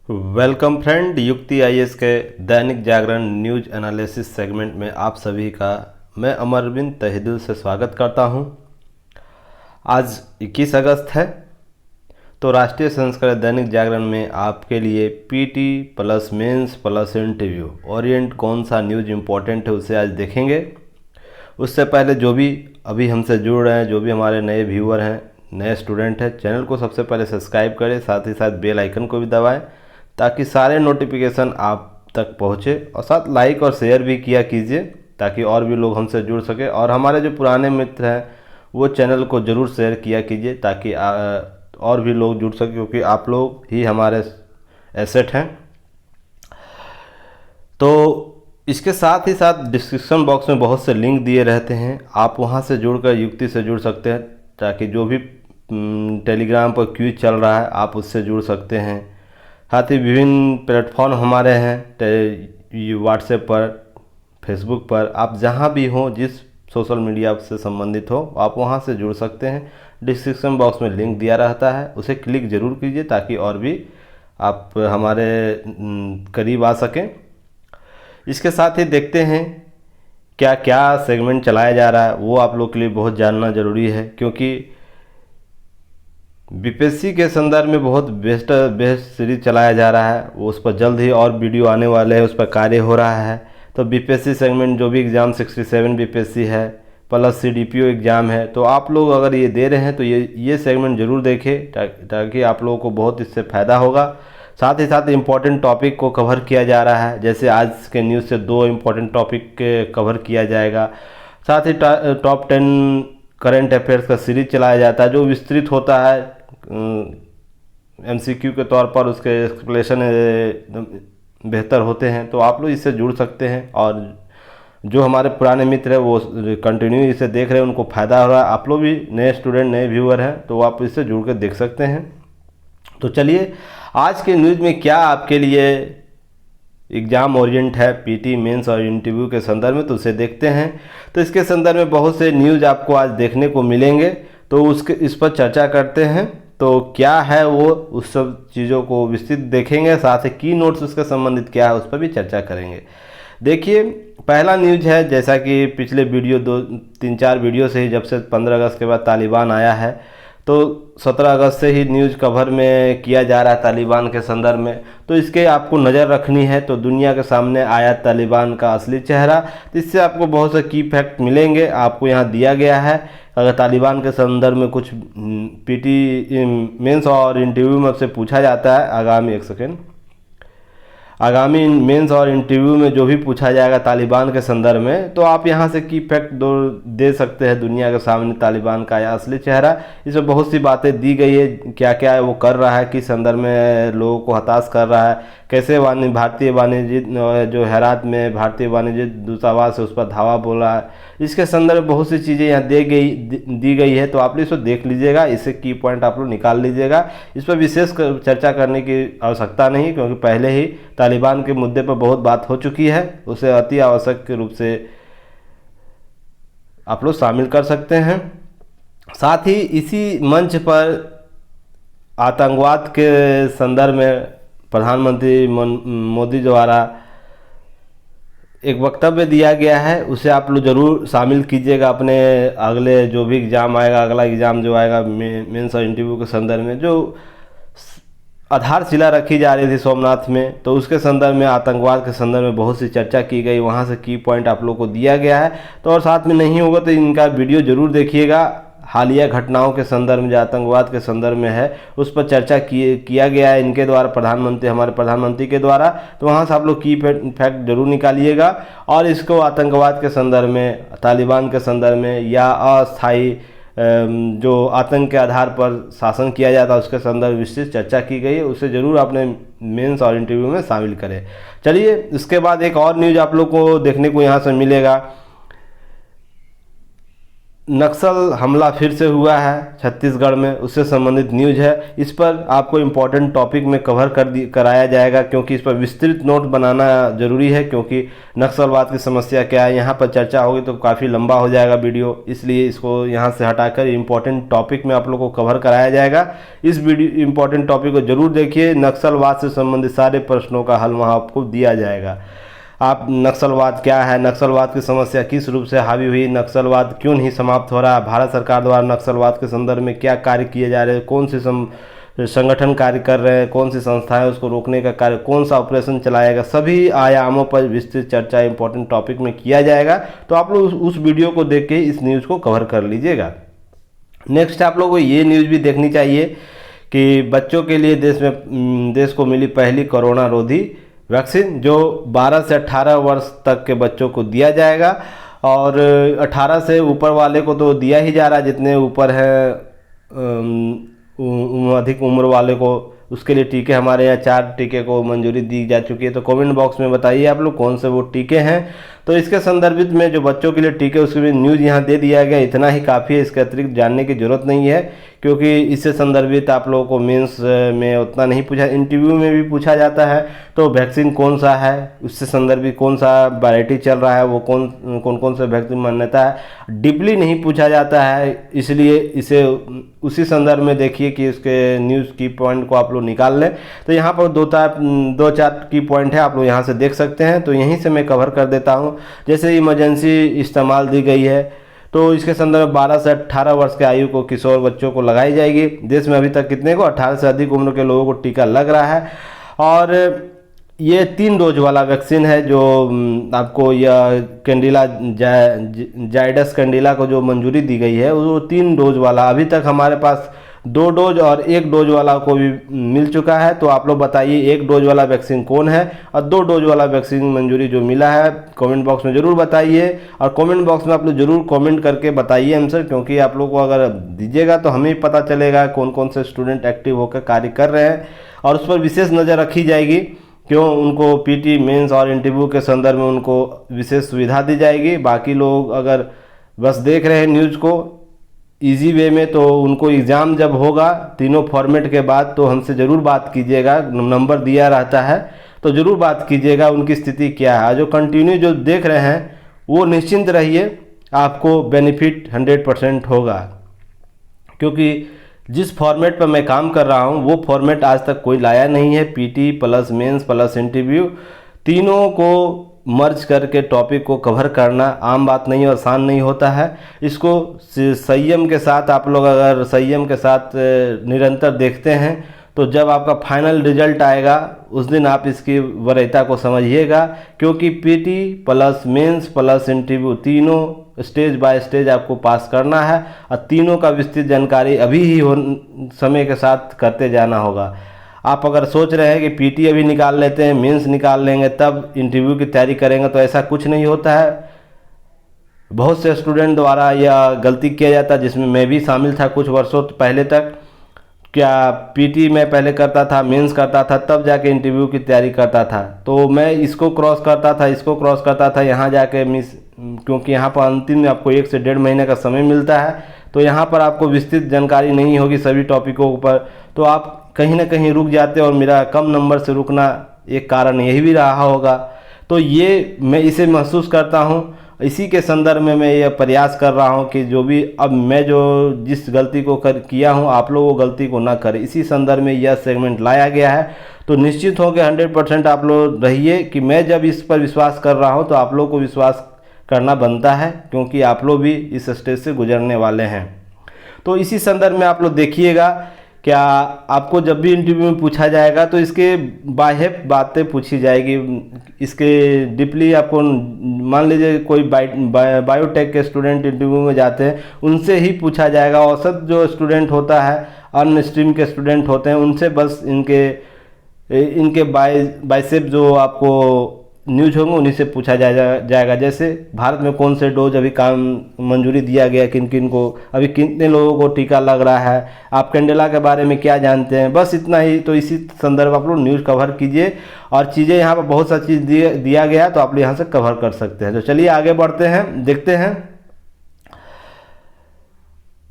Welcome friend, युक्ति IAS के Dainik Jagran news analysis segment में आप सभी का मैं अमरविंद तहे दिल से स्वागत करता हूं। आज 21 अगस्त है, तो राष्ट्रीय संस्करण दैनिक जागरण में आपके लिए PT plus mains plus interview orient कौन सा न्यूज इम्पोर्टेंट है उसे आज देखेंगे। उससे पहले जो भी अभी हमसे जुड़ रहे हैं, जो भी हमारे नए व्यूअर हैं, नए स्टूडेंट हैं, चैनल को सबसे पहले सब्सक्राइब करें, साथ ही साथ बेल आइकन को भी दबाएं ताकि सारे नोटिफिकेशन आप तक पहुँचे, और साथ लाइक और शेयर भी किया कीजिए ताकि और भी लोग हमसे जुड़ सके। और हमारे जो पुराने मित्र हैं वो चैनल को ज़रूर शेयर किया कीजिए ताकि और भी लोग जुड़ सके, क्योंकि आप लोग ही हमारे एसेट हैं। तो इसके साथ ही साथ डिस्क्रिप्शन बॉक्स में बहुत से लिंक दिए रहते हैं, आप वहां से जुड़कर युक्ति से जुड़ सकते हैं ताकि जो भी टेलीग्राम पर क्विज चल रहा है आप उससे जुड़ सकते हैं। साथ ही विभिन्न प्लेटफॉर्म हमारे हैं, व्हाट्सएप पर, फेसबुक पर, आप जहां भी हों, जिस सोशल मीडिया से संबंधित हो आप वहां से जुड़ सकते हैं। डिस्क्रिप्शन बॉक्स में लिंक दिया रहता है, उसे क्लिक ज़रूर कीजिए ताकि और भी आप हमारे करीब आ सकें। इसके साथ ही देखते हैं क्या क्या सेगमेंट चलाया जा रहा है, वो आप लोग के लिए बहुत जानना ज़रूरी है, क्योंकि बीपीएससी के संदर्भ में बहुत बेस्ट सीरीज चलाया जा रहा है। वो उस पर जल्द ही और वीडियो आने वाले हैं, उस पर कार्य हो रहा है। तो बीपीएससी सेगमेंट जो भी एग्ज़ाम 67 बीपीएससी है प्लस सीडीपीओ एग्ज़ाम है, तो आप लोग अगर ये दे रहे हैं तो ये सेगमेंट ज़रूर देखें ताकि आप लोगों को बहुत इससे फ़ायदा होगा। साथ ही साथ इम्पॉर्टेंट टॉपिक को कवर किया जा रहा है, जैसे आज के न्यूज़ से 2 इम्पॉर्टेंट टॉपिक कवर किया जाएगा। साथ ही टॉप 10 करंट अफेयर्स का सीरीज चलाया जाता है जो विस्तृत होता है, एमसीक्यू के तौर पर उसके एक्सप्लेनेशन बेहतर होते हैं। तो आप लोग इससे जुड़ सकते हैं, और जो हमारे पुराने मित्र हैं वो कंटिन्यू इसे देख रहे हैं, उनको फ़ायदा हो रहा है। आप लोग भी नए स्टूडेंट, नए व्यूअर हैं, तो आप इससे जुड़ कर देख सकते हैं। तो चलिए आज के न्यूज़ में क्या आपके लिए एग्ज़ाम ओरिएंट है पीटी मेंस और इंटरव्यू के संदर्भ में, तो उसे देखते हैं। तो इसके संदर्भ में बहुत से न्यूज़ आपको आज देखने को मिलेंगे, तो इस पर चर्चा करते हैं। तो क्या है वो, उस सब चीज़ों को विस्तृत देखेंगे, साथ ही की नोट्स उसके संबंधित क्या है उस पर भी चर्चा करेंगे। देखिए पहला न्यूज़ है, जैसा कि पिछले वीडियो 2-3-4 वीडियो से ही, जब से 15 अगस्त के बाद तालिबान आया है, तो 17 अगस्त से ही न्यूज़ कवर में किया जा रहा है तालिबान के संदर्भ में। तो इसके आपको नज़र रखनी है। तो दुनिया के सामने आया तालिबान का असली चेहरा, तो इससे आपको बहुत से की फैक्ट मिलेंगे, आपको यहाँ दिया गया है। अगर तालिबान के संदर्भ में कुछ पीटी मेंस और इंटरव्यू में आपसे पूछा जाता है, आगामी मेंस और इंटरव्यू में जो भी पूछा जाएगा तालिबान के संदर्भ में, तो आप यहां से की फैक्ट दे सकते हैं दुनिया के सामने तालिबान का या असली चेहरा। इसमें बहुत सी बातें दी गई है, क्या क्या वो कर रहा है, किस संदर्भ में लोगों को हताश कर रहा है, कैसे भारतीय वाणिज्य जो हेरात में भारतीय वाणिज्य दूतावास है उस पर धावा बोला है। इसके संदर्भ में बहुत सी चीज़ें यहाँ दी गई है, तो आप लोग इसको देख लीजिएगा, इससे की पॉइंट आप लोग निकाल लीजिएगा। इस पर विशेष चर्चा करने की आवश्यकता नहीं, क्योंकि पहले ही तालिबान के मुद्दे पर बहुत बात हो चुकी है, उसे अति आवश्यक के रूप से आप लोग शामिल कर सकते हैं। साथ ही इसी मंच पर आतंकवाद के संदर्भ में प्रधानमंत्री मोदी द्वारा एक वक्तव्य दिया गया है, उसे आप लोग ज़रूर शामिल कीजिएगा अपने अगले जो भी एग्ज़ाम आएगा, अगला एग्ज़ाम जो आएगा मेंस और इंटरव्यू के संदर्भ में, जो आधारशिला रखी जा रही थी सोमनाथ में, तो उसके संदर्भ में आतंकवाद के संदर्भ में बहुत सी चर्चा की गई, वहाँ से की पॉइंट आप लोग को दिया गया है। तो और साथ में नहीं होगा तो इनका वीडियो ज़रूर देखिएगा, हालिया घटनाओं के संदर्भ में जो आतंकवाद के संदर्भ में है उस पर चर्चा किया गया है इनके द्वारा, हमारे प्रधानमंत्री के द्वारा। तो वहाँ से आप लोग की फैक्ट जरूर निकालिएगा, और इसको आतंकवाद के संदर्भ में, तालिबान के संदर्भ में, या अस्थायी जो आतंक के आधार पर शासन किया जाता है उसके संदर्भ विस्तृत चर्चा की गई है, उसे ज़रूर अपने मेंस और इंटरव्यू में शामिल करें। चलिए इसके बाद एक और न्यूज़ आप लोग को देखने को यहाँ से मिलेगा। नक्सल हमला फिर से हुआ है छत्तीसगढ़ में, उससे संबंधित न्यूज़ है। इस पर आपको इम्पोर्टेंट टॉपिक में कवर कराया जाएगा, क्योंकि इस पर विस्तृत नोट बनाना ज़रूरी है, क्योंकि नक्सलवाद की समस्या क्या है यहाँ पर चर्चा होगी तो काफ़ी लंबा हो जाएगा वीडियो, इसलिए इसको यहाँ से हटाकर इम्पोर्टेंट टॉपिक में आप लोगों को कवर कराया जाएगा। इस वीडियो इम्पोर्टेंट टॉपिक को जरूर देखिए, नक्सलवाद से संबंधित सारे प्रश्नों का हल वहाँ आपको दिया जाएगा। आप नक्सलवाद क्या है, नक्सलवाद की समस्या किस रूप से हावी हुई, नक्सलवाद क्यों नहीं समाप्त हो रहा, भारत सरकार द्वारा नक्सलवाद के संदर्भ में क्या कार्य किए जा रहे हैं, कौन से संगठन कार्य कर रहे हैं, कौन सी संस्थाएं उसको रोकने का कार्य, कौन सा ऑपरेशन चलाएगा, सभी आयामों पर विस्तृत चर्चा इंपॉर्टेंट टॉपिक में किया जाएगा। तो आप लोग उस वीडियो को देख के इस न्यूज़ को कवर कर लीजिएगा। नेक्स्ट आप लोगों को ये न्यूज़ भी देखनी चाहिए कि बच्चों के लिए देश को मिली पहली कोरोना रोधी वैक्सीन, जो 12 से 18 वर्ष तक के बच्चों को दिया जाएगा, और 18 से ऊपर वाले को तो दिया ही जा रहा है, जितने ऊपर है अधिक उम्र वाले को, उसके लिए टीके हमारे यहाँ 4 टीके को मंजूरी दी जा चुकी है। तो कमेंट बॉक्स में बताइए आप लोग कौन से वो टीके हैं। तो इसके संदर्भित में जो बच्चों के लिए टीके उसके लिए न्यूज़ यहाँ दे दिया गया, इतना ही काफ़ी है, इसके अतिरिक्त जानने की ज़रूरत नहीं है, क्योंकि इससे संदर्भित आप लोगों को मेंस में उतना नहीं पूछा, इंटरव्यू में भी पूछा जाता है। तो वैक्सीन कौन सा है, उससे संदर्भित कौन सा वैरायटी चल रहा है, वो कौन से वैक्सीन मान्यता है, डीपली नहीं पूछा जाता है, इसलिए इसे उसी संदर्भ में देखिए कि उसके न्यूज़ की पॉइंट को आप लोग निकाल लें। तो यहाँ पर 2-4 की पॉइंट है, आप लोग यहाँ से देख सकते हैं। तो यहीं से मैं कवर कर देता हूँ। जैसे इमरजेंसी इस्तेमाल दी गई है, तो इसके संदर्भ 12 से 18 वर्ष के आयु को किशोर बच्चों को लगाई जाएगी। देश में अभी तक कितने को 18 से अधिक उम्र के लोगों को टीका लग रहा है, और ये 3 डोज वाला वैक्सीन है जो आपको यह कैंडिला जायडस कैंडिला को जो मंजूरी दी गई है वो 3 डोज वाला, अभी तक हमारे पास 2 डोज और 1 डोज वाला को भी मिल चुका है। तो आप लोग बताइए 1 डोज वाला वैक्सीन कौन है और 2 डोज वाला वैक्सीन मंजूरी जो मिला है, कमेंट बॉक्स में ज़रूर बताइए। और कमेंट बॉक्स में आप लोग ज़रूर कमेंट करके बताइए आंसर, क्योंकि आप लोग को अगर दीजिएगा तो हमें पता चलेगा कौन कौन से स्टूडेंट एक्टिव होकर कार्य कर रहे हैं, और उस पर विशेष नज़र रखी जाएगी, क्यों उनको पीटी मेंस और इंटरव्यू के संदर्भ में उनको विशेष सुविधा दी जाएगी। बाकी लोग अगर बस देख रहे हैं न्यूज़ को इजी वे में, तो उनको एग्ज़ाम जब होगा तीनों फॉर्मेट के बाद तो हमसे ज़रूर बात कीजिएगा, नंबर दिया रहता है तो ज़रूर बात कीजिएगा उनकी स्थिति क्या है। जो कंटिन्यू जो देख रहे हैं वो निश्चिंत रहिए, आपको बेनिफिट 100% होगा, क्योंकि जिस फॉर्मेट पर मैं काम कर रहा हूँ वो फॉर्मेट आज तक कोई लाया नहीं है। PT plus mains plus interview तीनों को मर्ज करके टॉपिक को कवर करना आम बात नहीं और आसान नहीं होता है। इसको संयम के साथ आप लोग अगर संयम के साथ निरंतर देखते हैं तो जब आपका फाइनल रिजल्ट आएगा उस दिन आप इसकी वरीयता को समझिएगा, क्योंकि PT plus mains plus interview तीनों स्टेज बाय स्टेज आपको पास करना है, और तीनों का विस्तृत जानकारी अभी ही समय के साथ करते जाना होगा। आप अगर सोच रहे हैं कि पीटी अभी निकाल लेते हैं, मेंस निकाल लेंगे तब इंटरव्यू की तैयारी करेंगे, तो ऐसा कुछ नहीं होता है। बहुत से स्टूडेंट द्वारा यह गलती किया जाता है, जिसमें मैं भी शामिल था कुछ वर्षों पहले तक। क्या पीटी मैं पहले करता था, मेंस करता था, तब जाके इंटरव्यू की तैयारी करता था, तो मैं इसको क्रॉस करता था, इसको क्रॉस करता था, यहाँ जाके मिस, क्योंकि यहाँ पर अंतिम में आपको 1 से 1.5 महीने का समय मिलता है, तो यहाँ पर आपको विस्तृत जानकारी नहीं होगी सभी टॉपिकों पर, तो आप कहीं ना कहीं रुक जाते, और मेरा कम नंबर से रुकना एक कारण यही भी रहा होगा। तो ये मैं इसे महसूस करता हूँ, इसी के संदर्भ में मैं ये प्रयास कर रहा हूँ कि जो भी अब मैं जो जिस गलती को किया हूँ आप लोग वो गलती को ना करें, इसी संदर्भ में यह सेगमेंट लाया गया है। तो निश्चित हो कि 100% आप लोग रहिए कि मैं जब इस पर विश्वास कर रहा हूँ तो आप लोग को विश्वास करना बनता है, क्योंकि आप लोग भी इस स्टेज से गुजरने वाले हैं। तो इसी संदर्भ में आप लोग देखिएगा, क्या आपको जब भी इंटरव्यू में पूछा जाएगा तो इसके बाह्य बातें पूछी जाएगी, इसके डीपली आपको मान लीजिए कोई बायोटेक के स्टूडेंट इंटरव्यू में जाते हैं उनसे ही पूछा जाएगा। औसत जो स्टूडेंट होता है, अन्य स्ट्रीम के स्टूडेंट होते हैं, उनसे बस इनके बाइसेप जो आपको न्यूज होंगे उन्हीं से पूछा जाएगा। जैसे भारत में कौन से डोज अभी काम मंजूरी दिया गया, किन किन को, अभी कितने लोगों को टीका लग रहा है, आप कैंडेला के बारे में क्या जानते हैं, बस इतना ही। तो इसी संदर्भ आप लोग न्यूज़ कवर कीजिए, और चीज़ें यहाँ पर बहुत सा चीज़ दिया गया तो आप लोग यहाँ से कवर कर सकते हैं। तो चलिए आगे बढ़ते हैं, देखते हैं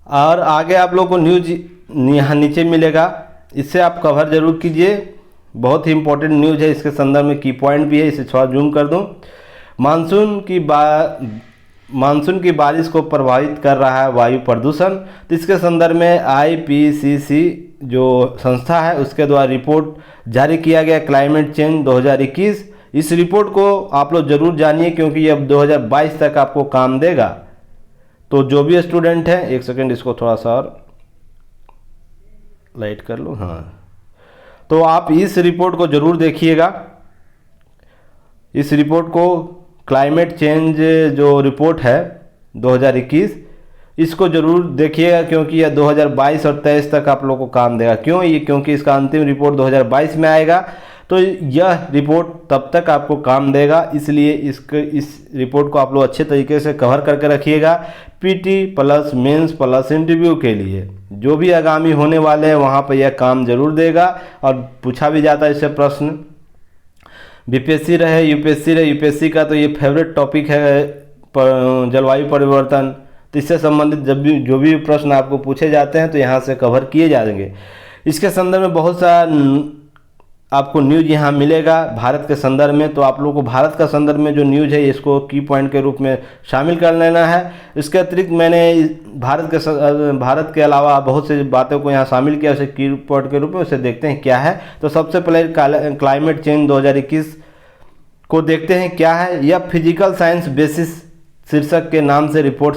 और आगे आप लोग को न्यूज यहाँ नीचे मिलेगा, इससे आप कवर जरूर कीजिए। बहुत ही इंपॉर्टेंट न्यूज है, इसके संदर्भ में की पॉइंट भी है, इसे थोड़ा जूम कर दूँ। मानसून की बारिश को प्रभावित कर रहा है वायु प्रदूषण, तो इसके संदर्भ में IPCC जो संस्था है उसके द्वारा रिपोर्ट जारी किया गया क्लाइमेट चेंज 2021। इस रिपोर्ट को आप लोग जरूर जानिए क्योंकि ये अब 2022 तक आपको काम देगा। तो जो भी स्टूडेंट है, एक सेकेंड इसको थोड़ा सा और लाइट कर लो, हाँ, तो आप इस रिपोर्ट को जरूर देखिएगा। इस रिपोर्ट को क्लाइमेट चेंज जो रिपोर्ट है 2021, इसको जरूर देखिएगा क्योंकि यह 2022 और 23 तक आप लोग को काम देगा। क्यों? ये क्योंकि इसका अंतिम रिपोर्ट 2022 में आएगा, तो यह रिपोर्ट तब तक आपको काम देगा, इसलिए इस रिपोर्ट को आप लोग अच्छे तरीके से कवर करके रखिएगा। PT plus mains plus interview के लिए जो भी आगामी होने वाले हैं वहाँ पर यह काम जरूर देगा और पूछा भी जाता है इससे प्रश्न। BPSC रहे UPSC रहे, UPSC का तो ये फेवरेट टॉपिक है जलवायु परिवर्तन, तो इससे संबंधित जो भी प्रश्न आपको पूछे जाते हैं तो यहाँ से कवर किए जाएंगे। इसके संदर्भ में बहुत सा आपको न्यूज यहाँ मिलेगा भारत के संदर्भ में, तो आप लोगों को भारत का संदर्भ में जो न्यूज है इसको की पॉइंट के रूप में शामिल कर लेना है। इसके अतिरिक्त मैंने भारत के अलावा बहुत सी बातों को यहाँ शामिल किया उसे की पॉइंट के रूप में, उसे देखते हैं क्या है। तो सबसे पहले क्लाइमेट चेंज 2021 को देखते हैं क्या है। यह फिजिकल साइंस बेसिस शीर्षक के नाम से रिपोर्ट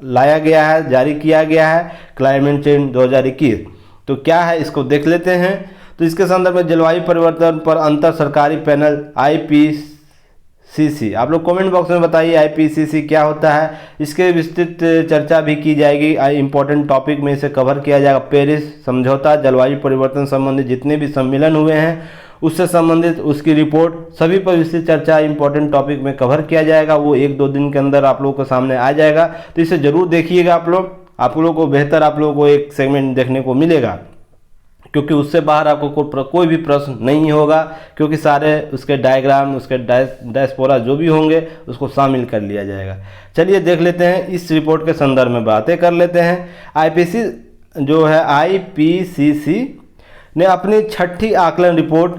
लाया गया है, जारी किया गया है क्लाइमेट चेंज 2021। तो क्या है इसको देख लेते हैं। तो इसके संदर्भ में जलवायु परिवर्तन पर अंतर सरकारी पैनल IPCC, आप लोग कमेंट बॉक्स में बताइए IPCC क्या होता है। इसके विस्तृत चर्चा भी की जाएगी, इंपॉर्टेंट टॉपिक में इसे कवर किया जाएगा। पेरिस समझौता, जलवायु परिवर्तन संबंधित जितने भी सम्मेलन हुए हैं उससे संबंधित उसकी रिपोर्ट, सभी पर विस्तृत चर्चा इंपॉर्टेंट टॉपिक में कवर किया जाएगा। वो 1-2 दिन के अंदर आप लोगों के सामने आ जाएगा, तो इसे जरूर देखिएगा। आप लोगों को बेहतर आप लोगों को एक सेगमेंट देखने को मिलेगा क्योंकि उससे बाहर आपको कोई भी प्रश्न नहीं होगा, क्योंकि सारे उसके डायग्राम, उसके डैशपोरा जो भी होंगे उसको शामिल कर लिया जाएगा। चलिए देख लेते हैं, इस रिपोर्ट के संदर्भ में बातें कर लेते हैं। IPCC ने अपनी 6ठी आकलन रिपोर्ट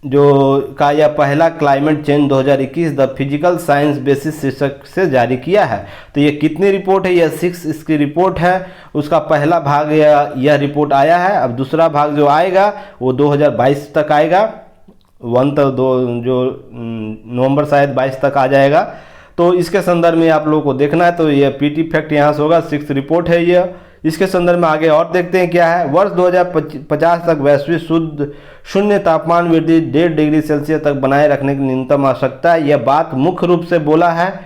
जो का यह पहला climate change 2021 the physical science basis शीर्षक से जारी किया है। तो ये कितनी रिपोर्ट है? यह 6 इसकी रिपोर्ट है। उसका पहला भाग यह रिपोर्ट आया है। अब दूसरा भाग जो आएगा वो 2022 तक आएगा, 1 तक 2 जो नवंबर शायद 22 तक आ जाएगा। तो इसके संदर्भ में आप लोगों को देखना है। तो यह PT फैक्ट यहाँ से होगा, 6 रिपोर्ट है यह। इसके संदर्भ में आगे और देखते हैं क्या है। वर्ष 2050 तक वैश्विक शुद्ध शून्य तापमान वृद्धि 1.5 डिग्री सेल्सियस तक बनाए रखने की न्यूनतम आवश्यकता है। यह बात मुख्य रूप से बोला है।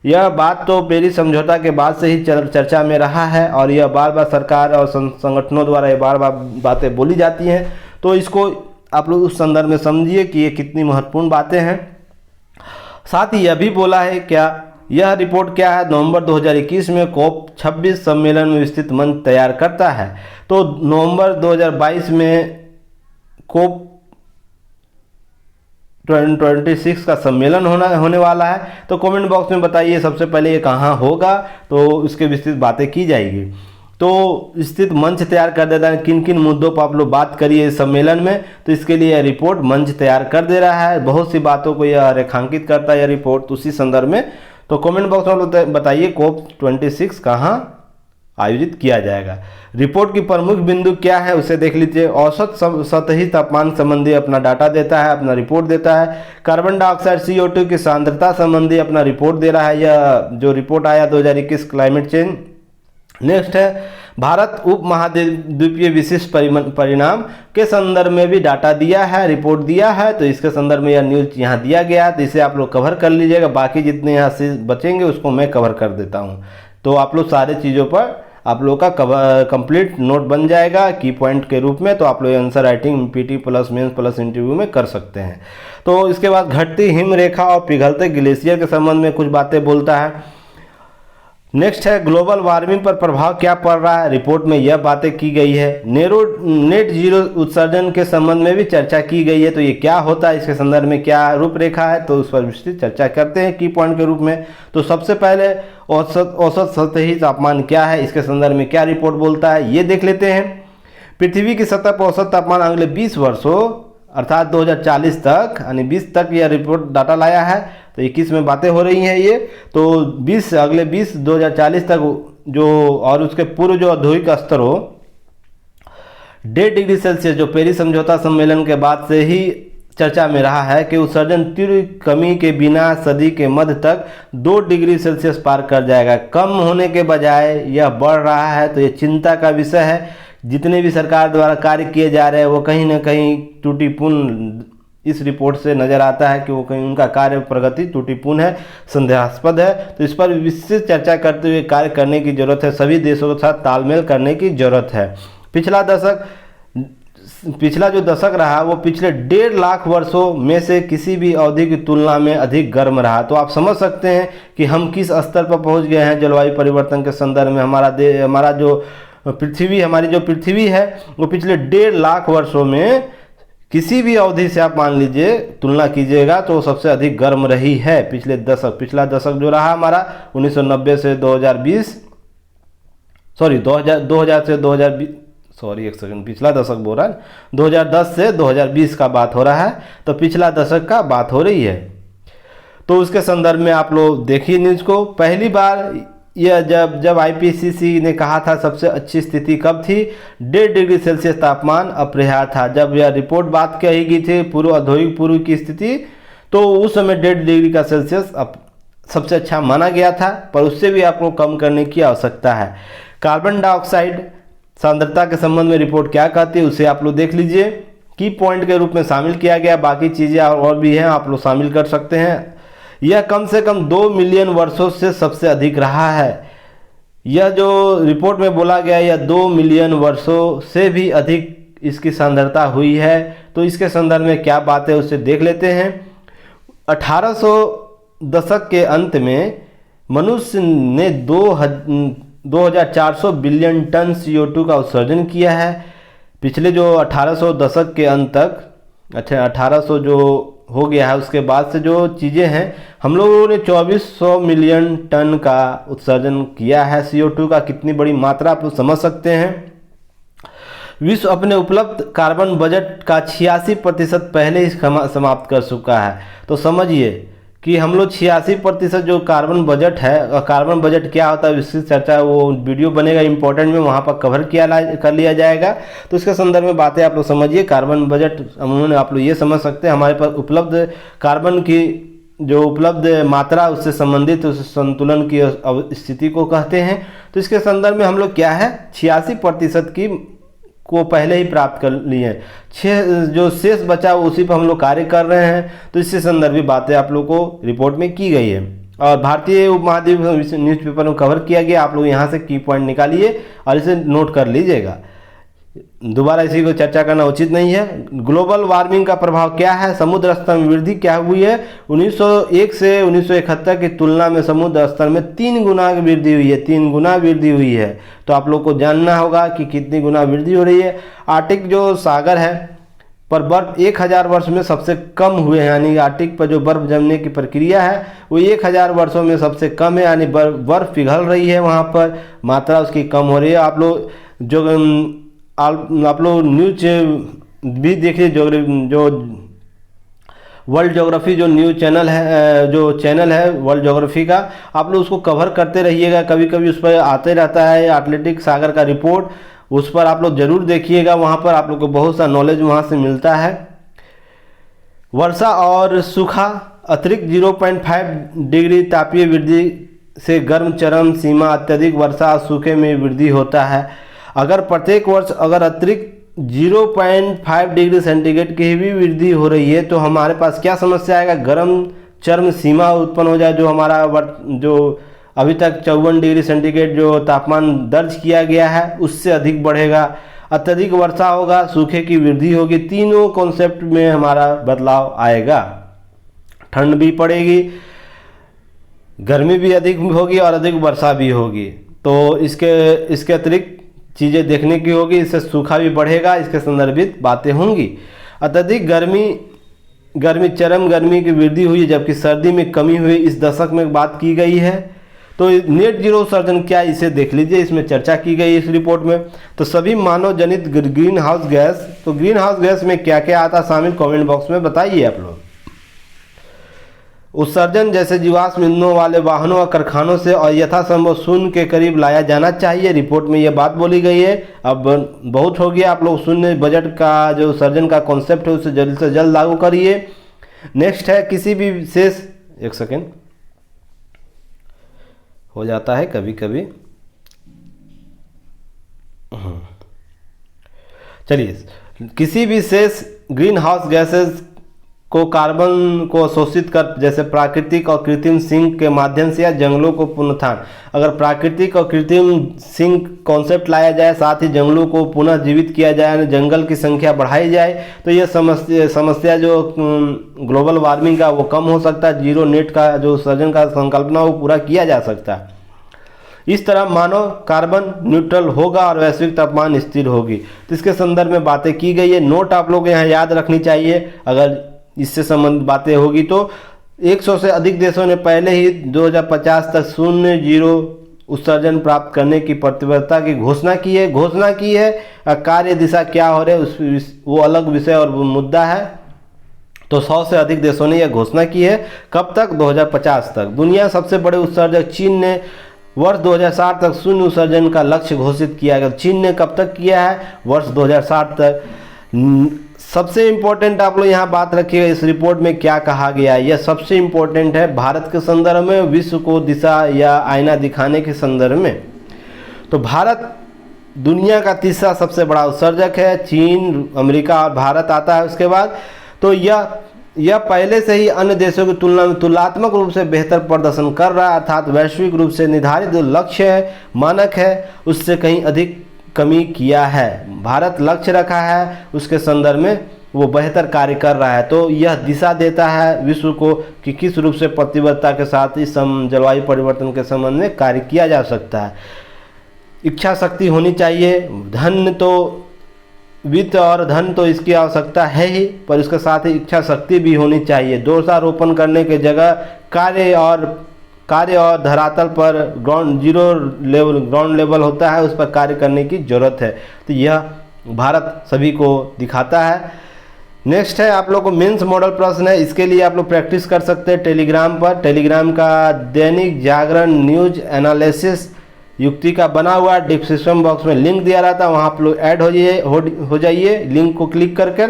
यह बात तो पेरिस समझौता के बाद से ही चर्चा में रहा है और यह बार बार सरकार और संगठनों द्वारा ये बार बार बातें बोली जाती हैं। तो इसको आप लोग उस संदर्भ में समझिए कि ये कितनी महत्वपूर्ण बातें हैं। साथ ही यह भी बोला है क्या, यह रिपोर्ट क्या है, नवंबर 2021 में COP26 सम्मेलन में विस्तृत मंच तैयार करता है। तो नवंबर 2022 में COP26 का सम्मेलन होने वाला है। तो कमेंट बॉक्स में बताइए सबसे पहले ये कहाँ होगा, तो उसके विस्तृत बातें की जाएगी। तो विस्तृत मंच तैयार कर देता है, किन किन मुद्दों पर आप लोग बात करिए इस सम्मेलन में। तो इसके लिए यह रिपोर्ट मंच तैयार कर दे रहा है, बहुत सी बातों को यह रेखांकित करता है यह रिपोर्ट उसी संदर्भ में। तो कमेंट बॉक्स में बताइए COP26 कहाँ आयोजित किया जाएगा। रिपोर्ट की प्रमुख बिंदु क्या है उसे देख लीजिए। औसत सतही तापमान संबंधी अपना डाटा देता है, अपना रिपोर्ट देता है। कार्बन डाइऑक्साइड CO2 की सांद्रता संबंधी अपना रिपोर्ट दे रहा है, यह जो रिपोर्ट आया 2021 क्लाइमेट चेंज। नेक्स्ट है भारत उपमहाद्वीपीय विशिष्ट परिणाम के संदर्भ में भी डाटा दिया है, रिपोर्ट दिया है। तो इसके संदर्भ में यह न्यूज यहाँ दिया गया है, तो इसे आप लोग कवर कर लीजिएगा। बाकी जितने यहाँ से बचेंगे उसको मैं कवर कर देता हूँ। तो आप लोग सारे चीज़ों पर आप लोग का कंप्लीट नोट बन जाएगा की पॉइंट के रूप में। तो आप लोग answer writing PT plus mains plus interview में कर सकते हैं। तो इसके बाद घटती हिम रेखा और पिघलते ग्लेशियर के संबंध में कुछ बातें बोलता है। नेक्स्ट है ग्लोबल वार्मिंग पर प्रभाव क्या पड़ रहा है। रिपोर्ट में यह बातें की गई है। नेट जीरो उत्सर्जन के संबंध में भी चर्चा की गई है। तो ये क्या होता है, इसके संदर्भ में क्या रूपरेखा है, तो उस पर विस्तृत चर्चा करते हैं की पॉइंट के रूप में। तो सबसे पहले औसत सतही तापमान क्या है, इसके संदर्भ में क्या रिपोर्ट बोलता है, ये देख लेते हैं। पृथ्वी की सतह पर औसत तापमान अगले 20 वर्षों अर्थात 2040 तक यानी 20 तक यह रिपोर्ट डाटा लाया है। तो 21 में बातें हो रही हैं ये। तो 2040 तक जो और उसके पूर्व जो औद्योगिक स्तर हो 1.5 डिग्री सेल्सियस, जो पेरिस समझौता सम्मेलन के बाद से ही चर्चा में रहा है कि उत्सर्जन तीव्र कमी के बिना सदी के मध्य तक 2 डिग्री सेल्सियस पार कर जाएगा। कम होने के बजाय यह बढ़ रहा है। तो ये चिंता का विषय है। जितने भी सरकार द्वारा कार्य किए जा रहे हैं वो कहीं ना कहीं त्रुटिपूर्ण इस रिपोर्ट से नज़र आता है कि वो कहीं उनका कार्य प्रगति त्रुटिपूर्ण है, संदेहास्पद है। तो इस पर विस्तृत चर्चा करते हुए कार्य करने की जरूरत है। सभी देशों के साथ तालमेल करने की जरूरत है। पिछला जो दशक रहा वो पिछले 1.5 लाख वर्षों में से किसी भी अवधि की तुलना में अधिक गर्म रहा। तो आप समझ सकते हैं कि हम किस स्तर पर पहुंच गए हैं जलवायु परिवर्तन के संदर्भ में। हमारी जो पृथ्वी है वो पिछले 1.5 लाख वर्षों में किसी भी अवधि से आप मान लीजिए तुलना कीजिएगा तो सबसे अधिक गर्म रही है। पिछला दशक जो रहा हमारा 1990 से 2020 2000 से 2020 एक सेकंड, पिछला दशक बोल रहा है 2010 से 2020 का बात हो रहा है। तो पिछला दशक का बात हो रही है। तो उसके संदर्भ में आप लोग देखिए न्यूज़ को। पहली बार यह जब आईपीसीसी ने कहा था सबसे अच्छी स्थिति कब थी, 1.5 डिग्री सेल्सियस तापमान अपरिहार्य था। जब यह रिपोर्ट बात कही गई थी औद्योगिक पूर्व की स्थिति, तो उस समय 1.5 डिग्री का सेल्सियस सबसे अच्छा माना गया था। पर उससे भी आपको कम करने की आवश्यकता है। कार्बन डाइऑक्साइड सांद्रता के संबंध में रिपोर्ट क्या कहती है उसे आप लोग देख लीजिए। की पॉइंट के रूप में शामिल किया गया। बाकी चीज़ें और भी हैं, आप लोग शामिल कर सकते हैं। यह कम से कम 2 मिलियन वर्षों से सबसे अधिक रहा है। यह जो रिपोर्ट में बोला गया यह 2 मिलियन वर्षों से भी अधिक इसकी सांद्रता हुई है। तो इसके संदर्भ में क्या बात है उसे देख लेते हैं। 1800 दशक के अंत में मनुष्य ने 2400 बिलियन टन CO2 का उत्सर्जन किया है। पिछले जो 1800 दशक के अंत तक 1800 जो हो गया है उसके बाद से जो चीज़ें हैं हम लोगों ने 2400 मिलियन टन का उत्सर्जन किया है CO2 का। कितनी बड़ी मात्रा आप लोग समझ सकते हैं। विश्व अपने उपलब्ध कार्बन बजट का 86% पहले ही समाप्त कर चुका है। तो समझिए कि हम लोग 86% जो कार्बन बजट है, कार्बन बजट क्या होता है विस्तृत चर्चा वो वीडियो बनेगा इंपॉर्टेंट में, वहाँ पर कवर कर लिया जाएगा। तो इसके संदर्भ में बातें आप लोग समझिए। कार्बन बजट अमूमन आप लोग ये समझ सकते हैं हमारे पास उपलब्ध कार्बन की जो उपलब्ध मात्रा उससे संबंधित उस संतुलन की स्थिति को कहते हैं। तो इसके संदर्भ में हम लोग क्या है 86% की को पहले ही प्राप्त कर लिए। जो शेष बचा उसी पर हम लोग कार्य कर रहे हैं। तो इससे संदर्भित बातें आप लोग को रिपोर्ट में की गई है और भारतीय उपमहाद्वीप न्यूज़पेपर में कवर किया गया। आप लोग यहाँ से की पॉइंट निकालिए और इसे नोट कर लीजिएगा। दोबारा इसी को चर्चा करना उचित नहीं है। ग्लोबल वार्मिंग का प्रभाव क्या है, समुद्र स्तर में वृद्धि क्या हुई है। 1901 से 1971 की तुलना में समुद्र स्तर में 3 गुना वृद्धि हुई है। 3 गुना वृद्धि हुई है। तो आप लोग को जानना होगा कि कितनी गुना वृद्धि हो रही है। आर्कटिक जो सागर है पर बर्फ 1000 वर्ष में सबसे कम हुए हैं। यानी आर्कटिक पर जो बर्फ जमने की प्रक्रिया है वो 1000 वर्षों में सबसे कम है। यानी बर्फ पिघल रही है, वहाँ पर मात्रा उसकी कम हो रही है। आप लोग न्यूज भी देखिए। जो वर्ल्ड ज्योग्राफी जो न्यूज़ चैनल है, जो चैनल है वर्ल्ड ज्योग्राफी का, आप लोग उसको कवर करते रहिएगा। कभी कभी उस पर आते रहता है अटलांटिक सागर का रिपोर्ट, उस पर आप लोग ज़रूर देखिएगा। वहाँ पर आप लोग को बहुत सा नॉलेज वहाँ से मिलता है। वर्षा और सूखा अतिरिक्त 0.5 डिग्री तापीय वृद्धि से गर्म चरम सीमा अत्यधिक वर्षा और सूखे में वृद्धि होता है। अगर प्रत्येक वर्ष अगर अतिरिक्त 0.5 डिग्री सेंटीग्रेड की भी वृद्धि हो रही है तो हमारे पास क्या समस्या आएगा, गर्म चरम सीमा उत्पन्न हो जाए। जो हमारा जो अभी तक 54 डिग्री सेंटीग्रेड जो तापमान दर्ज किया गया है उससे अधिक बढ़ेगा। अत्यधिक वर्षा होगा, सूखे की वृद्धि होगी। तीनों कॉन्सेप्ट में हमारा बदलाव आएगा। ठंड भी पड़ेगी, गर्मी भी अधिक होगी और अधिक वर्षा भी होगी। तो इसके अतिरिक्त चीज़ें देखने की होगी, इससे सूखा भी बढ़ेगा, इसके संदर्भित बातें होंगी। अत्यधिक गर्मी चरम गर्मी की वृद्धि हुई जबकि सर्दी में कमी हुई, इस दशक में बात की गई है। तो नेट जीरो उत्सर्जन क्या, इसे देख लीजिए, इसमें चर्चा की गई इस रिपोर्ट में। तो सभी मानव जनित ग्रीन हाउस गैस, तो ग्रीन हाउस गैस में क्या क्या आता शामिल, कमेंट बॉक्स में बताइए आप लोग। उत्सर्जन जैसे जीवाश्म ईंधनों वाले वाहनों और कारखानों से और यथासंभव शून्य के करीब लाया जाना चाहिए, रिपोर्ट में यह बात बोली गई है। अब बहुत हो गया, आप लोग शून्य बजट का जो उत्सर्जन का कॉन्सेप्ट है उसे जल्द से जल्द लागू करिए। नेक्स्ट है किसी भी विशेष, एक सेकेंड हो जाता है कभी कभी, चलिए, किसी भी शेष ग्रीन हाउस गैसेस को कार्बन को अवशोषित कर, जैसे प्राकृतिक और कृत्रिम सिंक के माध्यम से या जंगलों को पुनरुत्थान। अगर प्राकृतिक और कृत्रिम सिंक कॉन्सेप्ट लाया जाए, साथ ही जंगलों को पुनः जीवित किया जाए, जंगल की संख्या बढ़ाई जाए, तो यह समस्या जो ग्लोबल वार्मिंग का वो कम हो सकता है। जीरो नेट का जो उत्सर्जन का संकल्पना वो पूरा किया जा सकता है। इस तरह मानव कार्बन न्यूट्रल होगा और वैश्विक तापमान स्थिर होगी। तो इसके संदर्भ में बातें की गई है। नोट आप लोग यहाँ याद रखनी चाहिए, अगर इससे संबंधित बातें होगी तो 100 से अधिक देशों ने पहले ही 2050 तक शून्य जीरो उत्सर्जन प्राप्त करने की प्रतिबद्धता की घोषणा की है। कार्य दिशा क्या हो रही है वो अलग विषय और मुद्दा है। तो 100 से अधिक देशों ने यह घोषणा की है। कब तक? 2050 तक। दुनिया सबसे बड़े उत्सर्जक चीन ने वर्ष 2060 तक शून्य उत्सर्जन का लक्ष्य घोषित किया गया। चीन ने कब तक किया है? वर्ष 2060 तक। सबसे इम्पोर्टेंट आप लोग यहाँ बात रखिएगा, इस रिपोर्ट में क्या कहा गया है, यह सबसे इम्पोर्टेंट है भारत के संदर्भ में, विश्व को दिशा या आईना दिखाने के संदर्भ में। तो भारत दुनिया का तीसरा सबसे बड़ा उत्सर्जक है, चीन, अमेरिका और भारत आता है उसके बाद। तो यह पहले से ही अन्य देशों की तुलना में तुलनात्मक रूप से बेहतर प्रदर्शन कर रहा है, अर्थात वैश्विक रूप से निर्धारित जो लक्ष्य है, मानक है, उससे कहीं अधिक कमी किया है। भारत लक्ष्य रखा है, उसके संदर्भ में वो बेहतर कार्य कर रहा है। तो यह दिशा देता है विश्व को कि किस रूप से प्रतिबद्धता के साथ इस जलवायु परिवर्तन के संबंध में कार्य किया जा सकता है। इच्छा शक्ति होनी चाहिए। धन तो वित्त और धन तो इसकी आवश्यकता है ही, पर उसके साथ ही इच्छा शक्ति भी होनी चाहिए। दोषारोपण करने की जगह कार्य और धरातल पर ग्राउंड लेवल होता है, उस पर कार्य करने की जरूरत है। तो यह भारत सभी को दिखाता है। नेक्स्ट है आप लोग को मेंस मॉडल प्रश्न है, इसके लिए आप लोग प्रैक्टिस कर सकते हैं टेलीग्राम पर। टेलीग्राम का दैनिक जागरण न्यूज एनालिसिस युक्ति का बना हुआ डिस्क्रिप्शन बॉक्स में लिंक दिया रहता है, वहाँ आप लोग ऐड हो जाइए लिंक को क्लिक करके,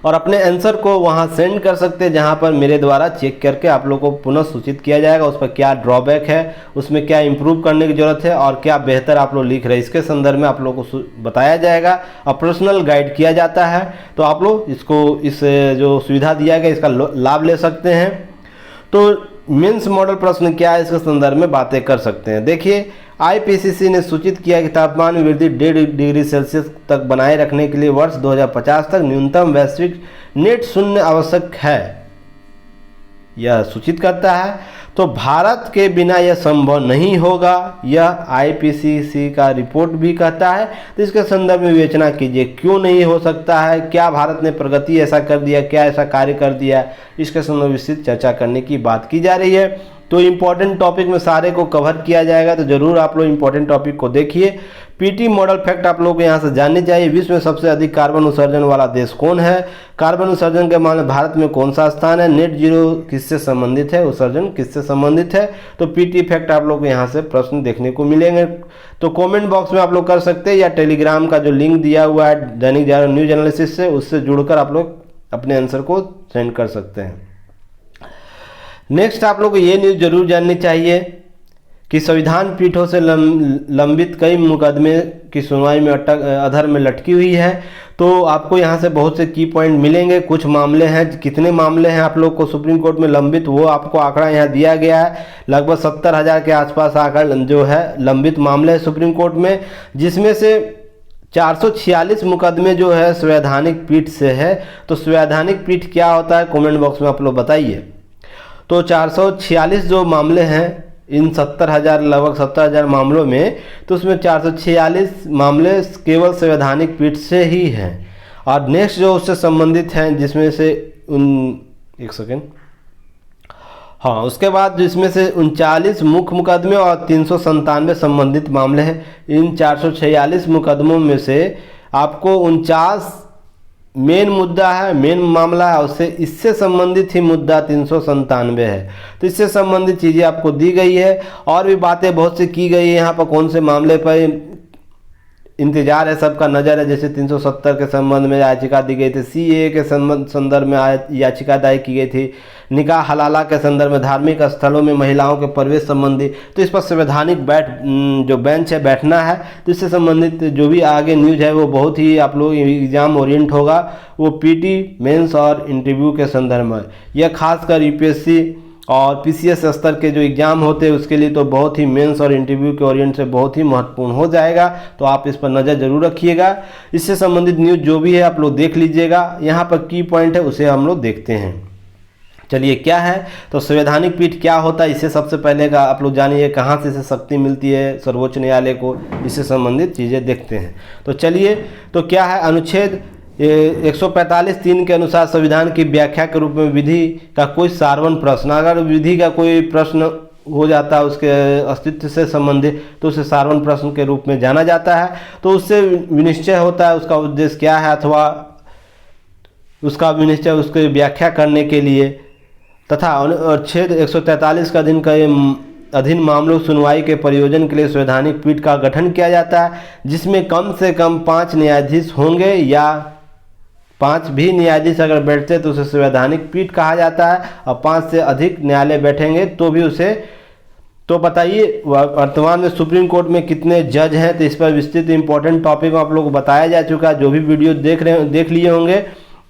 और अपने आंसर को वहाँ सेंड कर सकते हैं, जहाँ पर मेरे द्वारा चेक करके आप लोग को पुनः सूचित किया जाएगा उस पर क्या ड्रॉबैक है, उसमें क्या इंप्रूव करने की ज़रूरत है और क्या बेहतर आप लोग लिख रहे हैं, इसके संदर्भ में आप लोग को बताया जाएगा और पर्सनल गाइड किया जाता है। तो आप लोग इस जो सुविधा दिया गया इसका लाभ ले सकते हैं। तो मेंस मॉडल प्रश्न क्या है, इसके संदर्भ में बातें कर सकते हैं। देखिए, आईपीसीसी ने सूचित किया कि तापमान में वृद्धि 1.5 डिग्री सेल्सियस तक बनाए रखने के लिए वर्ष 2050 तक न्यूनतम वैश्विक नेट शून्य आवश्यक है, यह सूचित करता है। तो भारत के बिना यह संभव नहीं होगा, यह आईपीसीसी का रिपोर्ट भी कहता है। तो इसके संदर्भ में विवेचना कीजिए, क्यों नहीं हो सकता है, क्या भारत ने प्रगति ऐसा कर दिया, क्या ऐसा कार्य कर दिया, इसके संदर्भ में विस्तृत चर्चा करने की बात की जा रही है। तो इम्पोर्टेंट टॉपिक में सारे को कवर किया जाएगा, तो जरूर आप लोग इम्पोर्टेंट टॉपिक को देखिए। पीटी मॉडल फैक्ट आप लोग को यहाँ से जाननी चाहिए। विश्व में सबसे अधिक कार्बन उत्सर्जन वाला देश कौन है? कार्बन उत्सर्जन के मामले में भारत में कौन सा स्थान है? नेट जीरो किससे संबंधित है? उत्सर्जन किससे संबंधित है? तो पीटी फैक्ट आप लोग को यहाँ से प्रश्न देखने को मिलेंगे। तो कॉमेंट बॉक्स में आप लोग कर सकते हैं, या टेलीग्राम का जो लिंक दिया हुआ है दैनिक जागरण न्यूज एनालिसिस से, उससे जुड़कर आप लोग अपने आंसर को सेंड कर सकते हैं। नेक्स्ट आप लोग को ये न्यूज़ जरूर जाननी चाहिए कि संविधान पीठों से लंबित कई मुकदमे की सुनवाई में अधर में लटकी हुई है। तो आपको यहाँ से बहुत से की पॉइंट मिलेंगे। कुछ मामले हैं, कितने मामले हैं आप लोग को सुप्रीम कोर्ट में लंबित, वो आपको आंकड़ा यहाँ दिया गया है। लगभग 70,000 के आसपास आंकड़ा जो है लंबित मामले हैं सुप्रीम कोर्ट में, जिसमें से 446 मुकदमे जो है संवैधानिक पीठ से है। तो संवैधानिक पीठ क्या होता है, कमेंट बॉक्स में आप लोग बताइए। तो 446 जो मामले हैं इन 70,000 लगभग 70,000 मामलों में, तो उसमें 446 मामले केवल संवैधानिक पीठ से ही हैं। और नेक्स्ट जो उससे संबंधित हैं जिसमें से एक सेकेंड, हाँ, उसके बाद जिसमें से 39 मुख्य मुकदमे और 397 संबंधित मामले हैं। इन 446 मुकदमों में से आपको 49 मेन मुद्दा है, मेन मामला है, उससे इससे संबंधित ही मुद्दा 397 है। तो इससे संबंधित चीज़ें आपको दी गई है और भी बातें बहुत सी की गई है। यहाँ पर कौन से मामले पर इंतजार है, सबका नज़र है। जैसे 370 के संबंध में याचिका दी गई थी, CAA के संदर्भ में याचिका दायर की गई थी, निकाह हलाला के संदर्भ में, धार्मिक स्थलों में महिलाओं के प्रवेश संबंधी। तो इस पर संवैधानिक जो बेंच है बैठना है। तो इससे संबंधित जो भी आगे न्यूज़ है वो बहुत ही आप लोग एग्जाम ओरिएंट होगा, वो PT मेंस और इंटरव्यू के संदर्भ में। यह खासकर UPSC और PCS स्तर के जो एग्ज़ाम होते हैं उसके लिए तो बहुत ही मेंस और इंटरव्यू के ओरिएंट से बहुत ही महत्वपूर्ण हो जाएगा। तो आप इस पर नज़र जरूर रखिएगा। इससे संबंधित न्यूज़ जो भी है आप लोग देख लीजिएगा। यहाँ पर की पॉइंट है उसे हम लोग देखते हैं। चलिए क्या है, तो संवैधानिक पीठ क्या होता है, इससे सबसे पहले का आप लोग जानिए कहाँ से इसे शक्ति मिलती है सर्वोच्च न्यायालय को, इससे संबंधित चीज़ें देखते हैं। तो चलिए, तो क्या है, अनुच्छेद 145(3) के अनुसार संविधान की व्याख्या के रूप में विधि का कोई सार्वजनिक प्रश्न, अगर विधि का कोई प्रश्न हो जाता है उसके अस्तित्व से संबंधित, तो उसे सार्वजनिक प्रश्न के रूप में जाना जाता है। तो उससे विनिश्चय होता है उसका उद्देश्य क्या है, अथवा उसका विनिश्चय उसकी व्याख्या करने के लिए, तथा अनुच्छेद 143 का अधीन मामलों सुनवाई के प्रयोजन के लिए संवैधानिक पीठ का गठन किया जाता है, जिसमें कम से कम 5 न्यायाधीश होंगे या 5 भी न्यायाधीश अगर बैठते तो उसे संवैधानिक पीठ कहा जाता है। और 5 से अधिक न्यायालय बैठेंगे तो भी उसे, तो बताइए वर्तमान में सुप्रीम कोर्ट में कितने जज हैं, तो इस पर विस्तृत इंपॉर्टेंट टॉपिक आप लोग को बताया जा चुका है। जो भी वीडियो देख लिए होंगे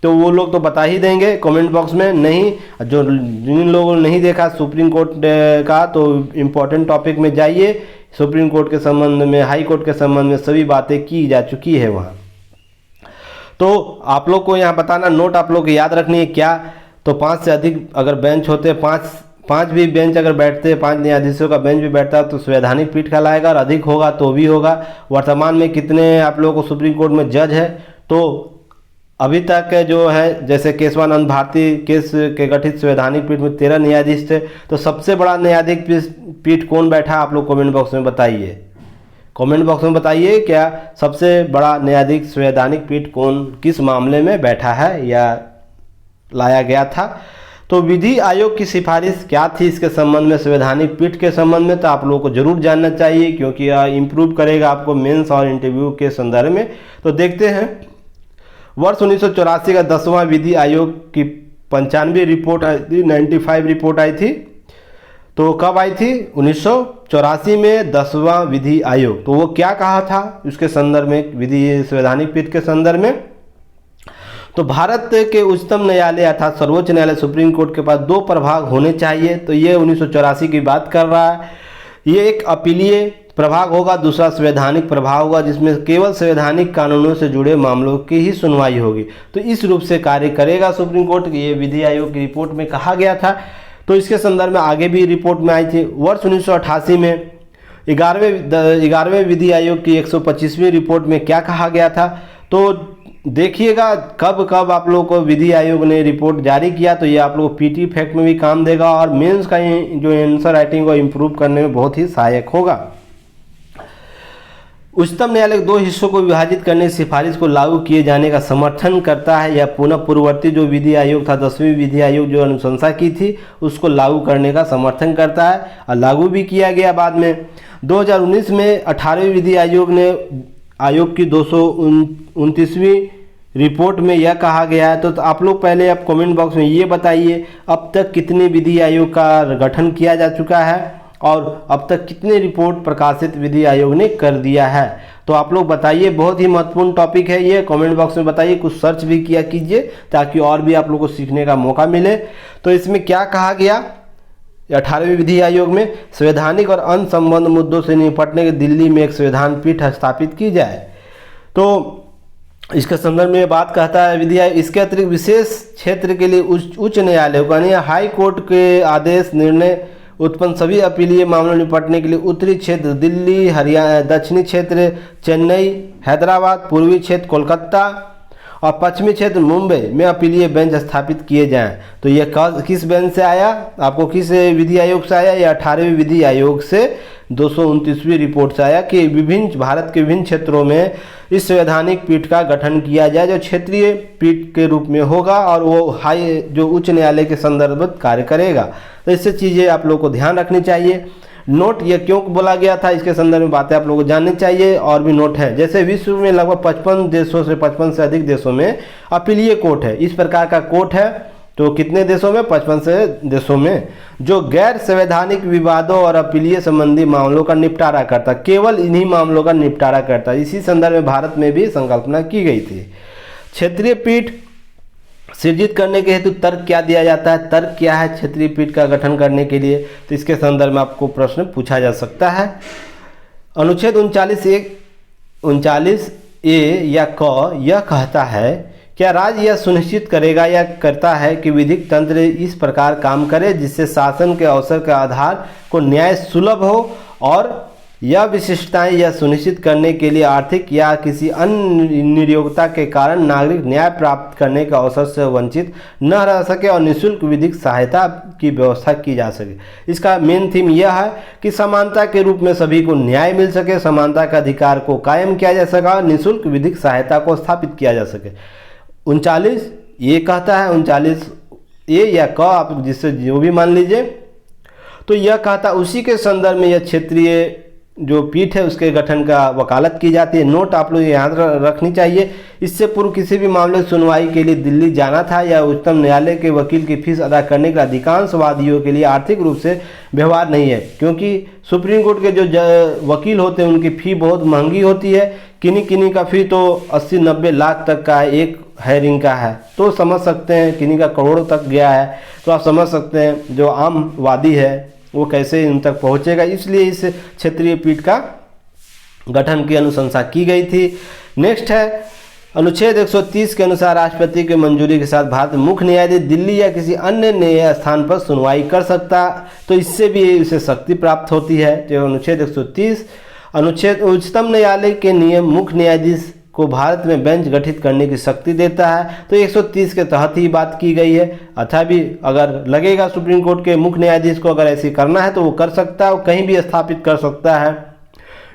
तो वो लोग तो बता ही देंगे कमेंट बॉक्स में। नहीं, जो जिन लोगों ने नहीं देखा सुप्रीम कोर्ट का, तो इम्पोर्टेंट टॉपिक में जाइए। सुप्रीम कोर्ट के संबंध में, हाई कोर्ट के संबंध में सभी बातें की जा चुकी है वहाँ। तो आप लोग को यहाँ बताना, नोट आप लोग को याद रखनी है क्या, तो 5 से अधिक अगर बेंच होते, 5 भी बेंच अगर बैठते, 5 न्यायाधीशों का बेंच भी बैठता है तो संवैधानिक पीठ कहलाएगा, और अधिक होगा तो भी होगा। वर्तमान में कितने आप लोगों को सुप्रीम कोर्ट में जज है, तो अभी तक जो है जैसे केशवानंद भारती केस के गठित संवैधानिक पीठ में 13 न्यायाधीश थे। तो सबसे बड़ा न्यायाधीश पीठ कौन बैठा, आप लोग कमेंट बॉक्स में बताइए। कमेंट बॉक्स में बताइए क्या सबसे बड़ा न्यायाधीश संवैधानिक पीठ कौन, किस मामले में बैठा है या लाया गया था। तो विधि आयोग की सिफारिश क्या थी इसके संबंध में, संवैधानिक पीठ के संबंध में, तो आप लोगों को जरूर जानना चाहिए क्योंकि यह इम्प्रूव करेगा आपको मेंस और इंटरव्यू के संदर्भ में। तो देखते हैं, वर्ष 1984 का 10वां विधि आयोग की 95 रिपोर्ट आई थी, 95 रिपोर्ट आई थी। तो कब आई थी, 1984 में 10वां विधि आयोग। तो वो क्या कहा था उसके संदर्भ में, विधि संवैधानिक पीठ के संदर्भ में। तो भारत के उच्चतम न्यायालय अर्थात सर्वोच्च न्यायालय सुप्रीम कोर्ट के पास 2 प्रभाग होने चाहिए। तो ये 1984 की बात कर रहा है। ये एक अपीलीय प्रभाग होगा, दूसरा संवैधानिक प्रभाग होगा, जिसमें केवल संवैधानिक कानूनों से जुड़े मामलों की ही सुनवाई होगी। तो इस रूप से कार्य करेगा सुप्रीम कोर्ट। ये विधि आयोग की रिपोर्ट में कहा गया था। तो इसके संदर्भ में आगे भी रिपोर्ट में आई थी। वर्ष 1988 में 11वें विधि आयोग की 125वीं रिपोर्ट में क्या कहा गया था, तो देखिएगा कब कब आप लोगों को विधि आयोग ने रिपोर्ट जारी किया। तो ये आप लोग PT फैक्ट में भी काम देगा और मेंस का जो आंसर राइटिंग को इम्प्रूव करने में बहुत ही सहायक होगा। उच्चतम न्यायालय 2 हिस्सों को विभाजित करने की सिफारिश को लागू किए जाने का समर्थन करता है, या पुनः पूर्ववर्ती जो विधि आयोग था 10वीं विधि आयोग जो अनुशंसा की थी उसको लागू करने का समर्थन करता है, और लागू भी किया गया बाद में। 2019 में 18वें विधि आयोग की 229वीं रिपोर्ट में यह कहा गया है। तो आप लोग पहले आप कमेंट बॉक्स में ये बताइए अब तक कितने विधि आयोग का गठन किया जा चुका है और अब तक कितने रिपोर्ट प्रकाशित विधि आयोग ने कर दिया है। तो आप लोग बताइए, बहुत ही महत्वपूर्ण टॉपिक है ये, कमेंट बॉक्स में बताइए। कुछ सर्च भी किया कीजिए ताकि और भी आप लोग को सीखने का मौका मिले। तो इसमें क्या कहा गया, 18वें विधि आयोग में संवैधानिक और अन्य संबंध मुद्दों से निपटने के दिल्ली में एक संविधान पीठ स्थापित की जाए। तो इसके संदर्भ में ये बात कहता है विधि आयोग इसके अतिरिक्त विशेष क्षेत्र के लिए उच्च न्यायालय को यानी हाई कोर्ट के आदेश निर्णय उत्पन्न सभी अपीलीय मामलों निपटने के लिए उत्तरी क्षेत्र दिल्ली, हरियाणा, दक्षिणी क्षेत्र चेन्नई, हैदराबाद, पूर्वी क्षेत्र कोलकाता और पश्चिमी क्षेत्र मुंबई में अपीलीय बेंच स्थापित किए जाएं। तो यह किस बेंच से आया, आपको किस विधि आयोग से आया? यह 18वें विधि आयोग से 229वीं रिपोर्ट से आया कि विभिन्न भारत के विभिन्न क्षेत्रों में इस संवैधानिक पीठ का गठन किया जाए जो क्षेत्रीय पीठ के रूप में होगा और वो हाई जो उच्च न्यायालय के संदर्भित कार्य करेगा। तो इससे चीज़ें आप लोगों को ध्यान रखनी चाहिए। नोट ये क्यों बोला गया था इसके संदर्भ में बातें आप लोगों को जाननी चाहिए। और भी नोट है, जैसे विश्व में लगभग 55 से अधिक देशों में अपीलीय कोर्ट है। इस प्रकार का कोर्ट है तो कितने देशों में? 55 से देशों में, जो गैर संवैधानिक विवादों और अपीलीय संबंधी मामलों का निपटारा करता, केवल इन्हीं मामलों का निपटारा करता। इसी संदर्भ में भारत में भी संकल्पना की गई थी। क्षेत्रीय पीठ सृजित करने के हेतु तर्क क्या दिया जाता है? तर्क क्या है क्षेत्रीय पीठ का गठन करने के लिए? तो इसके संदर्भ में आपको प्रश्न पूछा जा सकता है। अनुच्छेद 39A या क यह कहता है क्या राज्य यह सुनिश्चित करेगा या करता है कि विधिक तंत्र इस प्रकार काम करे जिससे शासन के अवसर के आधार को न्याय सुलभ हो और यह विशिष्टताएं यह सुनिश्चित करने के लिए आर्थिक या किसी अन्य नियोक्ता के कारण नागरिक न्याय प्राप्त करने के अवसर से वंचित न रह सके और निःशुल्क विधिक सहायता की व्यवस्था की जा सके। इसका मेन थीम यह है कि समानता के रूप में सभी को न्याय मिल सके, समानता के अधिकार को कायम किया जा सके और निःशुल्क विधिक सहायता को स्थापित किया जा सके। 39 ये कहता है, 39A या क आप जिससे जो भी मान लीजिए, तो यह कहता उसी के संदर्भ में यह क्षेत्रीय जो पीठ है उसके गठन का वकालत की जाती है। नोट आप लोग याद रखनी चाहिए। इससे पूर्व किसी भी मामले सुनवाई के लिए दिल्ली जाना था या उच्चतम न्यायालय के वकील की फीस अदा करने के लिए अधिकांश वादियों के लिए आर्थिक रूप से व्यवहार नहीं है, क्योंकि सुप्रीम कोर्ट के जो वकील होते हैं उनकी फ़ी बहुत महंगी होती है। किन्हीं का फ़ी तो 80-90 लाख तक का है, एक हायरिंग का है, तो समझ सकते हैं किन्हीं का करोड़ों तक गया है। तो आप समझ सकते हैं जो आम वादी है वो कैसे इन तक पहुंचेगा। इसलिए इस क्षेत्रीय पीठ का गठन की अनुशंसा की गई थी। नेक्स्ट है अनुच्छेद 130 के अनुसार राष्ट्रपति की मंजूरी के साथ भारत मुख्य न्यायाधीश दिल्ली या किसी अन्य न्याय स्थान पर सुनवाई कर सकता, तो इससे भी इसे शक्ति प्राप्त होती है। तो अनुच्छेद 130 अनुच्छेद उच्चतम न्यायालय के नियम मुख्य न्यायाधीश को भारत में बेंच गठित करने की शक्ति देता है। तो 130 के तहत ही बात की गई है। अथा भी अगर लगेगा सुप्रीम कोर्ट के मुख्य न्यायाधीश को अगर ऐसे करना है तो वो कर सकता है, वो कहीं भी स्थापित कर सकता है।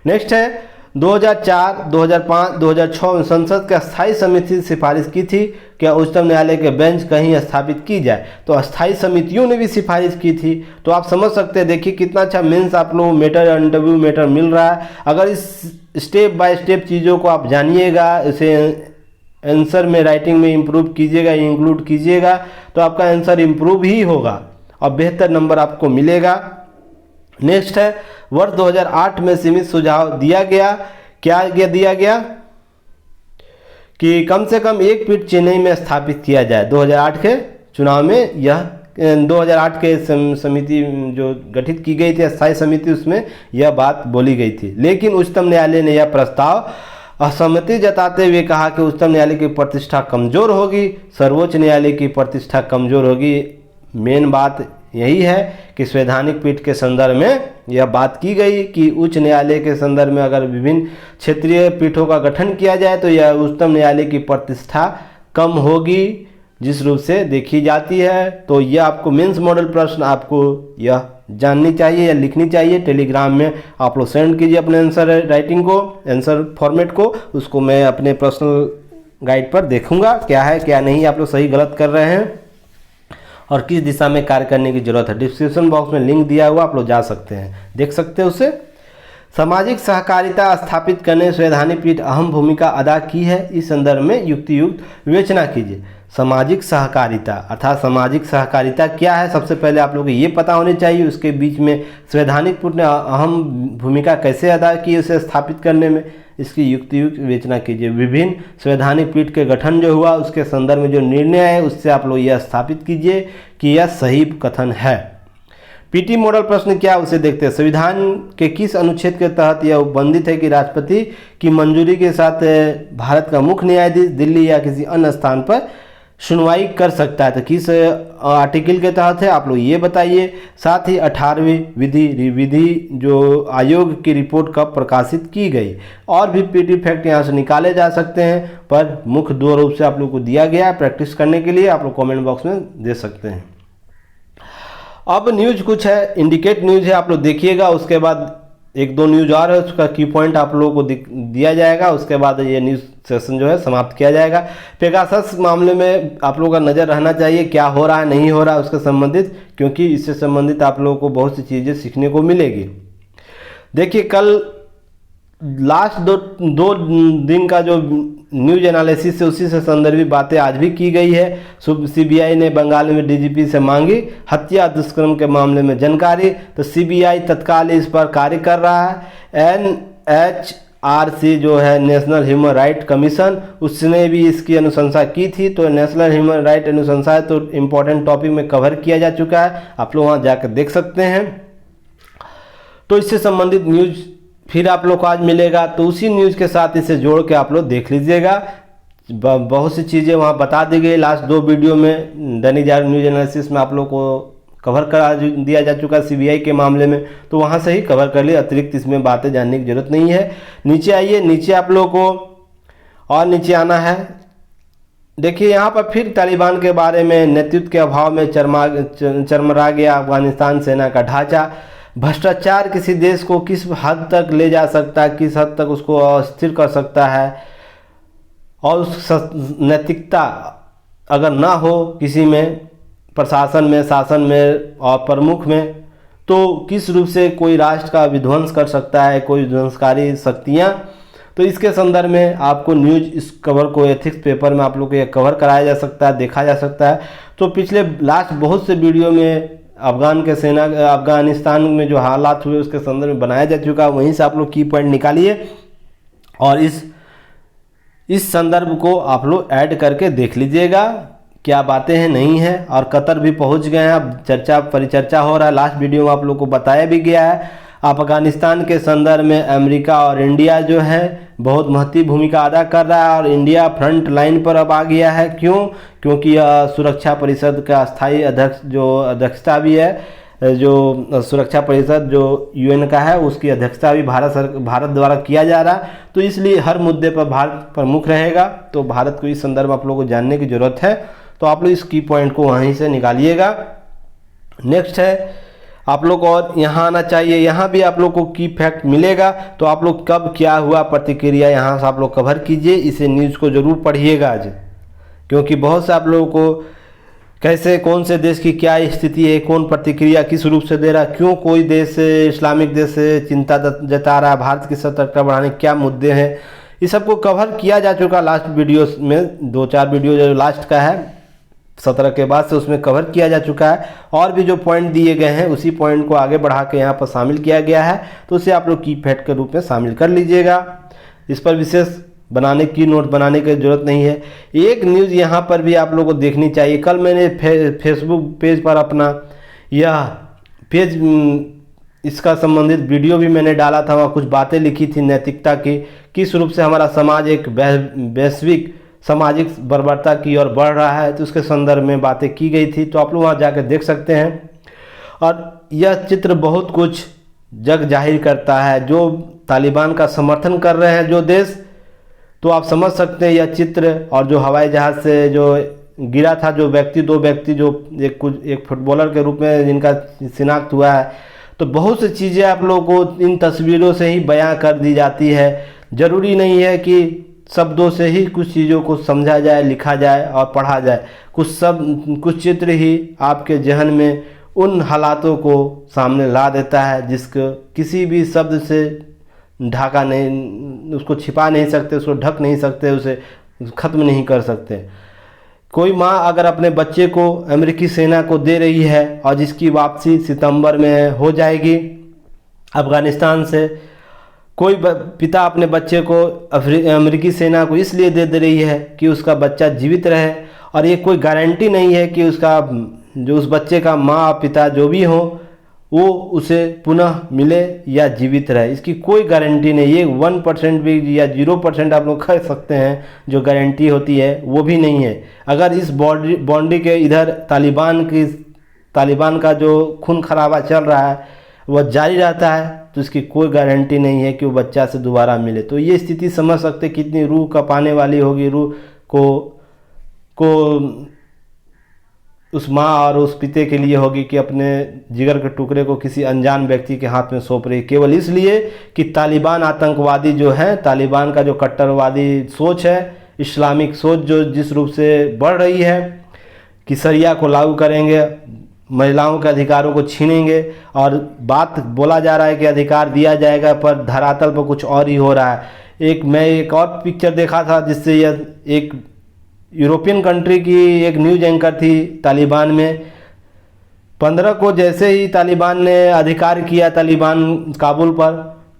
नेक्स्ट है 2004, 2005, 2006 में संसद की स्थायी समिति ने सिफारिश की थी कि उच्चतम न्यायालय के बेंच कहीं स्थापित की जाए, तो अस्थायी समितियों ने भी सिफारिश की थी। तो आप समझ सकते हैं, देखिए कितना अच्छा मेंस आप लोगों को मेटर इंटरव्यू मेटर मिल रहा है। अगर इस स्टेप बाय स्टेप चीज़ों को आप जानिएगा, इसे आंसर में राइटिंग में इम्प्रूव कीजिएगा, इंक्लूड कीजिएगा, तो आपका आंसर इम्प्रूव ही होगा और बेहतर नंबर आपको मिलेगा। नेक्स्ट है वर्ष 2008 में सीमित सुझाव दिया गया। क्या दिया गया कि कम से कम एक पीठ चेन्नई में स्थापित किया जाए। 2008 के चुनाव में यह 2008 के समिति जो गठित की गई थी अस्थायी समिति, उसमें यह बात बोली गई थी। लेकिन उच्चतम न्यायालय ने यह प्रस्ताव असहमति जताते हुए कहा कि उच्चतम न्यायालय की प्रतिष्ठा कमज़ोर होगी, सर्वोच्च न्यायालय की प्रतिष्ठा कमज़ोर होगी। मेन बात यही है कि संवैधानिक पीठ के संदर्भ में यह बात की गई कि उच्च न्यायालय के संदर्भ में अगर विभिन्न क्षेत्रीय पीठों का गठन किया जाए तो यह उच्चतम न्यायालय की प्रतिष्ठा कम होगी, जिस रूप से देखी जाती है। तो यह आपको मेंस मॉडल प्रश्न आपको यह जाननी चाहिए या लिखनी चाहिए। टेलीग्राम में आप लोग सेंड कीजिए अपने आंसर राइटिंग को, आंसर फॉर्मेट को, उसको मैं अपने पर्सनल गाइड पर देखूंगा क्या है क्या नहीं आप लोग सही गलत कर रहे हैं और किस दिशा में कार्य करने की जरूरत है। डिस्क्रिप्शन बॉक्स में लिंक दिया हुआ, आप लोग जा सकते हैं, देख सकते हैं उसे। सामाजिक सहकारिता स्थापित करने में संवैधानिक पीठ अहम भूमिका अदा की है। इस संदर्भ में युक्तियुक्त विवेचना कीजिए। सामाजिक सहकारिता अर्थात सामाजिक सहकारिता क्या है, सबसे पहले आप लोगों को ये पता होनी चाहिए। उसके बीच में संवैधानिक पीठ ने अहम भूमिका कैसे अदा की उसे स्थापित करने में, इसकी युक्तियुक्त विवेचना कीजिए। विभिन्न संवैधानिक पीठ के गठन जो हुआ उसके संदर्भ में जो निर्णय है उससे आप लोग यह स्थापित कीजिए कि यह सही कथन है। पीटी मॉडल प्रश्न क्या उसे देखते हैं। संविधान के किस अनुच्छेद के तहत यह उपबंधित है कि राष्ट्रपति की मंजूरी के साथ भारत का मुख्य न्यायाधीश दिल्ली या किसी अन्य स्थान पर सुनवाई कर सकता है। तो किस आर्टिकल के तहत है आप लोग ये बताइए। साथ ही 18वीं विधि जो आयोग की रिपोर्ट कब प्रकाशित की गई। और भी पीटी फैक्ट यहाँ से निकाले जा सकते हैं, पर मुख्य दो रूप से आप लोग को दिया गया है। प्रैक्टिस करने के लिए आप लोग कमेंट बॉक्स में दे सकते हैं। अब न्यूज कुछ है, इंडिकेट न्यूज है, आप लोग देखिएगा। उसके बाद एक दो न्यूज और है, उसका की पॉइंट आप लोगों को दिया जाएगा। उसके बाद ये न्यूज सेशन जो है समाप्त किया जाएगा। पेगासस मामले में आप लोगों का नज़र रहना चाहिए, क्या हो रहा है नहीं हो रहा है उसके संबंधित, क्योंकि इससे संबंधित आप लोगों को बहुत सी चीज़ें सीखने को मिलेगी। देखिए कल लास्ट दो दिन का जो न्यूज एनालिसिस है उसी से संदर्भित बातें आज भी की गई है। सीबीआई ने बंगाल में डीजीपी से मांगी हत्या दुष्कर्म के मामले में जानकारी, तो सीबीआई तत्काल इस पर कार्य कर रहा है। एनएचआरसी जो है नेशनल ह्यूमन राइट कमीशन, उसने भी इसकी अनुशंसा की थी। तो नेशनल ह्यूमन राइट अनुशंसा तो इम्पोर्टेंट टॉपिक में कवर किया जा चुका है, आप लोग वहाँ जाकर देख सकते हैं। तो इससे संबंधित न्यूज फिर आप लोग को आज मिलेगा, तो उसी न्यूज़ के साथ इसे जोड़ के आप लोग देख लीजिएगा। बहुत सी चीज़ें वहाँ बता दी गई लास्ट दो वीडियो में। दैनिक जागरण न्यूज एनालिसिस में आप लोग को कवर करा दिया जा चुका सीबीआई के मामले में, तो वहाँ से ही कवर कर लिए, अतिरिक्त इसमें बातें जानने की जरूरत नहीं है। नीचे आइए, नीचे आप लोग को और नीचे आना है। देखिए यहाँ पर फिर तालिबान के बारे में, नेतृत्व के अभाव में चरमरा गया अफगानिस्तान सेना का ढांचा। भ्रष्टाचार किसी देश को किस हद तक ले जा सकता है, किस हद तक उसको अस्थिर कर सकता है, और उस नैतिकता अगर ना हो किसी में, प्रशासन में, शासन में और प्रमुख में, तो किस रूप से कोई राष्ट्र का विध्वंस कर सकता है कोई विध्वंसकारी शक्तियाँ। तो इसके संदर्भ में आपको न्यूज इस कवर को एथिक्स पेपर में आप लोग को यह कवर कराया जा सकता है, देखा जा सकता है। तो पिछले लास्ट बहुत से वीडियो में अफगानिस्तान में जो हालात हुए उसके संदर्भ में बनाया जा चुका है, वहीं से आप लोग की पॉइंट निकालिए और इस संदर्भ को आप लोग ऐड करके देख लीजिएगा क्या बातें हैं नहीं हैं। और कतर भी पहुंच गए हैं, अब चर्चा परिचर्चा हो रहा है। लास्ट वीडियो में आप लोग को बताया भी गया है। अफगानिस्तान के संदर्भ में अमेरिका और इंडिया जो है बहुत महत्वपूर्ण भूमिका अदा कर रहा है, और इंडिया फ्रंट लाइन पर अब आ गया है। क्यों? क्योंकि सुरक्षा परिषद का स्थायी अध्यक्षता भी है, जो सुरक्षा परिषद जो यूएन का है उसकी अध्यक्षता भी भारत द्वारा किया जा रहा है। तो इसलिए हर मुद्दे पर भारत प्रमुख रहेगा। तो भारत को इस संदर्भ में आप लोगों को जानने की जरूरत है, तो आप लोग इस की पॉइंट को वहीं से निकालिएगा। नेक्स्ट है आप लोग को, और यहाँ आना चाहिए, यहाँ भी आप लोग को की फैक्ट मिलेगा। तो आप लोग कब क्या हुआ प्रतिक्रिया यहाँ से आप लोग कवर कीजिए, इसे न्यूज़ को ज़रूर पढ़िएगा आज, क्योंकि बहुत से आप लोगों को कैसे कौन से देश की क्या स्थिति है, कौन प्रतिक्रिया किस रूप से दे रहा है, क्यों कोई देश इस्लामिक देश से चिंता जता रहा है, भारत की सतर्कता बढ़ाने क्या मुद्दे हैं, इस सबको कवर किया जा चुका लास्ट वीडियो में। 2-4 वीडियो जो लास्ट का है 17 के बाद से उसमें कवर किया जा चुका है। और भी जो पॉइंट दिए गए हैं उसी पॉइंट को आगे बढ़ा के यहाँ पर शामिल किया गया है, तो उसे आप लोग की फैक्ट के रूप में शामिल कर लीजिएगा। इस पर विशेष नोट बनाने की जरूरत नहीं है। एक न्यूज़ यहाँ पर भी आप लोगों को देखनी चाहिए। कल मैंने फेसबुक पेज पर अपना यह पेज इसका संबंधित वीडियो भी मैंने डाला था, वहाँ कुछ बातें लिखी थी नैतिकता की, किस रूप से हमारा समाज एक वैश्विक सामाजिक बर्बरता की ओर बढ़ रहा है, तो उसके संदर्भ में बातें की गई थी। तो आप लोग वहाँ जाकर देख सकते हैं। और यह चित्र बहुत कुछ जग जाहिर करता है। जो तालिबान का समर्थन कर रहे हैं जो देश, तो आप समझ सकते हैं यह चित्र। और जो हवाई जहाज़ से जो गिरा था जो व्यक्ति, 2 व्यक्ति जो एक फुटबॉलर के रूप में जिनका शिनाख्त हुआ है, तो बहुत सी चीज़ें आप लोगों को इन तस्वीरों से ही बयां कर दी जाती है। ज़रूरी नहीं है कि शब्दों से ही कुछ चीज़ों को समझा जाए, लिखा जाए और पढ़ा जाए। कुछ चित्र ही आपके जहन में उन हालातों को सामने ला देता है जिसको किसी भी शब्द से ढाका नहीं, उसको छिपा नहीं सकते, उसको ढक नहीं सकते, उसे ख़त्म नहीं कर सकते। कोई माँ अगर अपने बच्चे को अमेरिकी सेना को दे रही है और जिसकी वापसी सितंबर में हो जाएगी अफ़गानिस्तान से, कोई पिता अपने बच्चे को अमेरिकी सेना को इसलिए दे रही है कि उसका बच्चा जीवित रहे, और ये कोई गारंटी नहीं है कि उस बच्चे का माँ पिता जो भी हो वो उसे पुनः मिले या जीवित रहे, इसकी कोई गारंटी नहीं। ये 1% भी या 0% आप लोग कह सकते हैं जो गारंटी होती है वो भी नहीं है। अगर इस बॉन्डी के इधर तालिबान का जो खून खराबा चल रहा है वह जारी रहता है तो इसकी कोई गारंटी नहीं है कि वो बच्चा से दोबारा मिले। तो ये स्थिति समझ सकते कितनी रूह कँपाने वाली होगी, रूह को उस माँ और उस पिता के लिए होगी कि अपने जिगर के टुकड़े को किसी अनजान व्यक्ति के हाथ में सौंप रही, केवल इसलिए कि तालिबान आतंकवादी जो है, तालिबान का जो कट्टरवादी सोच है, इस्लामिक सोच जो जिस रूप से बढ़ रही है कि शरिया को लागू करेंगे, महिलाओं के अधिकारों को छीनेंगे, और बात बोला जा रहा है कि अधिकार दिया जाएगा पर धरातल पर कुछ और ही हो रहा है। मैं एक और पिक्चर देखा था जिससे यह एक यूरोपियन कंट्री की एक न्यूज़ एंकर थी तालिबान में, 15 को जैसे ही तालिबान ने अधिकार किया तालिबान काबुल पर,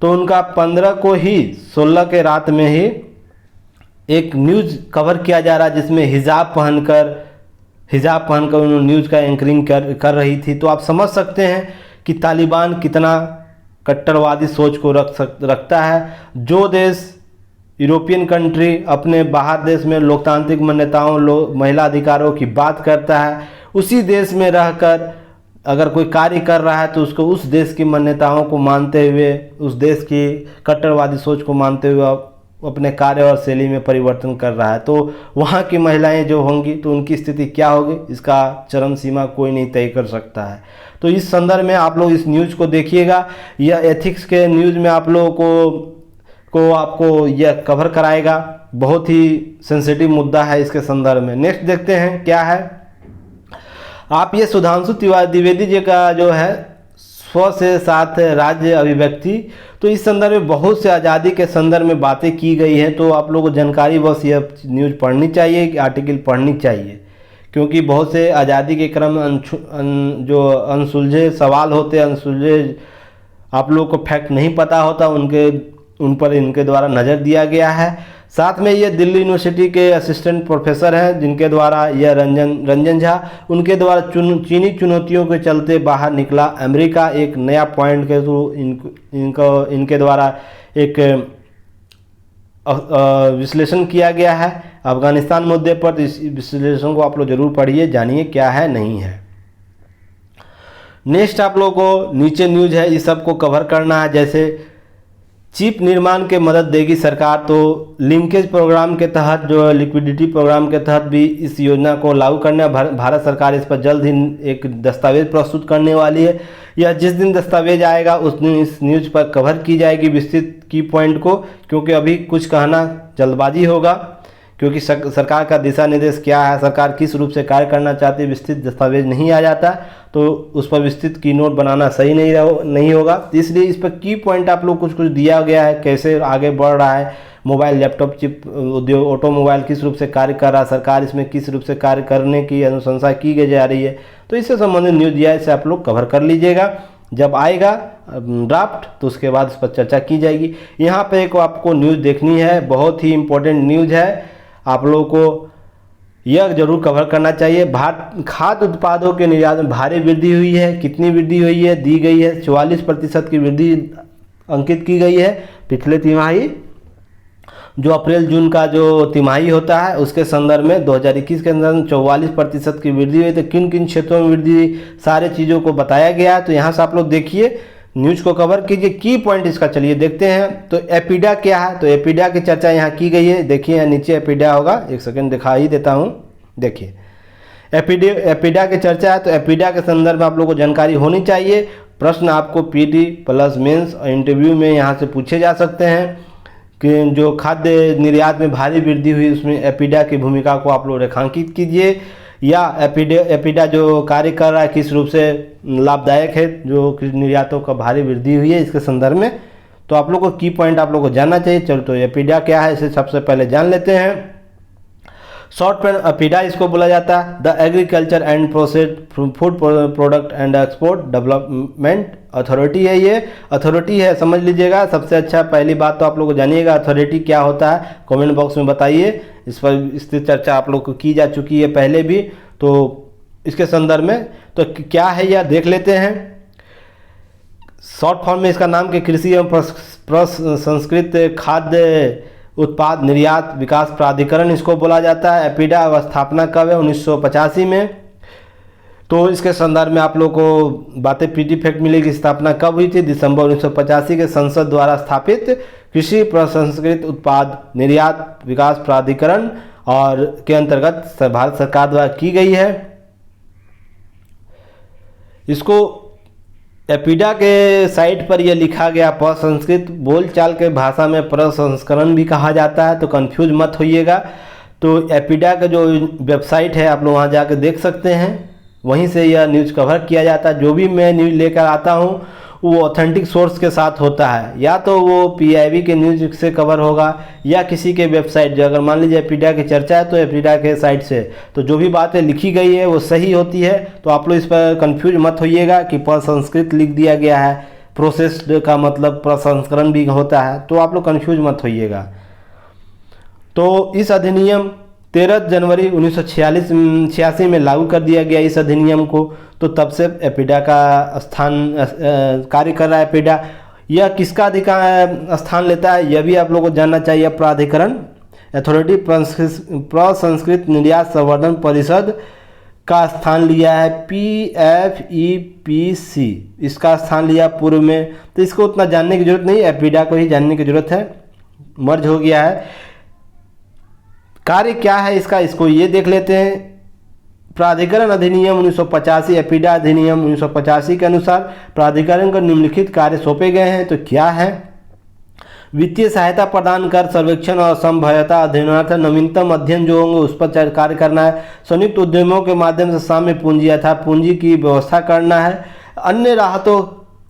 तो उनका 15 को ही 16 के रात में ही एक न्यूज़ कवर किया जा रहा जिसमें हिजाब पहनकर उन्होंने न्यूज़ का एंकरिंग कर रही थी। तो आप समझ सकते हैं कि तालिबान कितना कट्टरवादी सोच को रखता है। जो देश यूरोपियन कंट्री अपने बाहर देश में लोकतांत्रिक मान्यताओं महिला अधिकारों की बात करता है, उसी देश में रहकर अगर कोई कार्य कर रहा है तो उसको उस देश की मान्यताओं को मानते हुए, उस देश की कट्टरवादी सोच को मानते हुए अपने कार्य और शैली में परिवर्तन कर रहा है। तो वहाँ की महिलाएं जो होंगी तो उनकी स्थिति क्या होगी, इसका चरम सीमा कोई नहीं तय कर सकता है। तो इस संदर्भ में आप लोग इस न्यूज़ को देखिएगा। यह एथिक्स के न्यूज़ में आप लोगों को आपको यह कवर कराएगा। बहुत ही सेंसिटिव मुद्दा है इसके संदर्भ में। नेक्स्ट देखते हैं क्या है। आप ये सुधांशु द्विवेदी जी का जो है स्व से साथ राज्य अभिव्यक्ति, तो इस संदर्भ में बहुत से आज़ादी के संदर्भ में बातें की गई हैं। तो आप लोगों को जानकारी बस यह न्यूज़ पढ़नी चाहिए, कि आर्टिकल पढ़नी चाहिए, क्योंकि बहुत से आज़ादी के क्रम जो अनसुलझे सवाल होते हैं, अनसुलझे आप लोगों को फैक्ट नहीं पता होता, उन पर इनके द्वारा नज़र दिया गया है। साथ में ये दिल्ली यूनिवर्सिटी के असिस्टेंट प्रोफेसर हैं जिनके द्वारा यह रंजन झा, उनके द्वारा चीनी चुनौतियों के चलते बाहर निकला अमेरिका, एक नया पॉइंट के थ्रू इनके द्वारा एक विश्लेषण किया गया है अफगानिस्तान मुद्दे पर। तो इस विश्लेषण को आप लोग जरूर पढ़िए, जानिए क्या है नहीं है। नेक्स्ट आप लोगों को नीचे न्यूज है, इस सब को कवर करना है। जैसे चिप निर्माण के मदद देगी सरकार, तो लिंकेज प्रोग्राम के तहत जो लिक्विडिटी प्रोग्राम के तहत भी इस योजना को लागू करने भारत सरकार इस पर जल्द ही एक दस्तावेज प्रस्तुत करने वाली है। यह जिस दिन दस्तावेज आएगा उस दिन इस न्यूज़ पर कवर की जाएगी विस्तृत की पॉइंट को, क्योंकि अभी कुछ कहना जल्दबाजी होगा, क्योंकि सरकार का दिशा निर्देश क्या है, सरकार किस रूप से कार्य करना चाहती है, विस्तृत दस्तावेज नहीं आ जाता तो उस पर विस्तृत की नोट बनाना सही नहीं होगा। इसलिए इस पर की पॉइंट आप लोग कुछ दिया गया है, कैसे आगे बढ़ रहा है मोबाइल लैपटॉप चिप उद्योग, ऑटोमोबाइल किस रूप से कार्य कर रहा है, सरकार इसमें किस रूप से कार्य करने की अनुशंसा की जा रही है। तो इससे संबंधित न्यूज़ दिया है, इसे आप लोग कवर कर लीजिएगा। जब आएगा ड्राफ्ट तो उसके बाद उस पर चर्चा की जाएगी। यहाँ पे एक आपको न्यूज़ देखनी है, बहुत ही इंपॉर्टेंट न्यूज़ है, आप लोगों को यह जरूर कवर करना चाहिए। खाद्य उत्पादों के निर्यात में भारी वृद्धि हुई है। कितनी वृद्धि हुई है दी गई है, 44% की वृद्धि अंकित की गई है पिछले तिमाही, जो अप्रैल जून का जो तिमाही होता है उसके संदर्भ में 2021 के अंदर 44% की वृद्धि हुई। तो किन किन क्षेत्रों में वृद्धि, सारे चीज़ों को बताया गया है। तो यहाँ से आप लोग देखिए, न्यूज़ को कवर कीजिए, की पॉइंट इसका चलिए देखते हैं। तो एपिडा क्या है, तो एपिडा की चर्चा यहाँ की गई है। देखिए यहाँ नीचे एपिडा होगा, एक सेकंड दिखा ही देता हूँ। देखिए एपिडा की चर्चा है, तो एपिडा के संदर्भ में आप लोगों को जानकारी होनी चाहिए। प्रश्न आपको पीटी प्लस मेंस और इंटरव्यू में यहाँ से पूछे जा सकते हैं कि जो खाद्य निर्यात में भारी वृद्धि हुई उसमें एपिडा की भूमिका को आप लोग रेखांकित कीजिए, या एपिडा जो कार्य कर रहा है किस रूप से लाभदायक है, जो निर्यातों का भारी वृद्धि हुई है इसके संदर्भ में। तो आप लोग को की पॉइंट आप लोग को जानना चाहिए। चलो तो एपिडा क्या है इसे सबसे पहले जान लेते हैं। शॉर्ट में एपिडा इसको बोला जाता है, the agriculture and processed food product and export development authority है। ये अथॉरिटी है, समझ लीजिएगा। सबसे अच्छा पहली बात तो आप लोग को जानिएगा अथॉरिटी क्या होता है, कमेंट बॉक्स में बताइए। इस पर इसकी चर्चा आप लोग को की जा चुकी है पहले भी, तो इसके संदर्भ में तो क्या है यह देख लेते हैं। शॉर्ट फॉर्म में इसका नाम के कृषि एवं प्रसंस्कृत खाद्य उत्पाद निर्यात विकास प्राधिकरण इसको बोला जाता है। एपीडा स्थापना कब है? 1985 में। तो इसके संदर्भ में आप लोग को बातें पीटी फैक्ट मिलेगी। स्थापना कब हुई थी? दिसंबर 1985 के संसद द्वारा स्थापित कृषि प्रसंस्कृत उत्पाद निर्यात विकास प्राधिकरण और के अंतर्गत भारत सरकार द्वारा की गई है। इसको एपीडा के साइट पर यह लिखा गया प्रसंस्कृत बोलचाल के भाषा में प्रसंस्करण भी कहा जाता है, तो कंफ्यूज मत होइएगा। तो एपीडा का जो वेबसाइट है आप लोग वहाँ जाकर देख सकते हैं, वहीं से यह न्यूज़ कवर किया जाता है। जो भी मैं न्यूज़ लेकर आता हूँ वो ऑथेंटिक सोर्स के साथ होता है, या तो वो पीआईबी के न्यूज़ से कवर होगा या किसी के वेबसाइट, जो अगर मान लीजिए एपीडा की चर्चा है तो एपीडा के साइट से, तो जो भी बातें लिखी गई है वो सही होती है। तो आप लोग इस पर कंफ्यूज मत होइएगा कि प्रसंस्कृत लिख दिया गया है, प्रोसेस्ड का मतलब प्रसंस्करण भी होता है, तो आप लोग कंफ्यूज मत होइएगा। तो इस अधिनियम 13 जनवरी 1986 में लागू कर दिया गया इस अधिनियम को। तो तब से एपीडा का स्थान कार्य कर रहा है। एपीडा यह किसका अधिकार स्थान लेता है यह भी आप लोगों को जानना चाहिए। प्राधिकरण अथॉरिटी प्रसंस्कृत निर्यात संवर्धन परिषद का स्थान लिया है PFEPC, इसका स्थान लिया पूर्व में। तो इसको उतना जानने की जरूरत नहीं, एपीडा को ही जानने की जरूरत है, मर्ज हो गया है। कार्य क्या है इसका, इसको ये देख लेते हैं। प्राधिकरण अधिनियम 1985 एपीडा अधिनियम 1985 के अनुसार प्राधिकरण को निम्नलिखित कार्य सौंपे गए हैं। तो क्या है? वित्तीय सहायता प्रदान कर सर्वेक्षण और संभाव्यता अध्ययनार्थ नवीनतम अध्ययन जो होंगे उस पर कार्य करना है। संयुक्त उद्यमों के माध्यम से साम्य पूंजी अर्थात पूंजी की व्यवस्था करना है। अन्य राहतों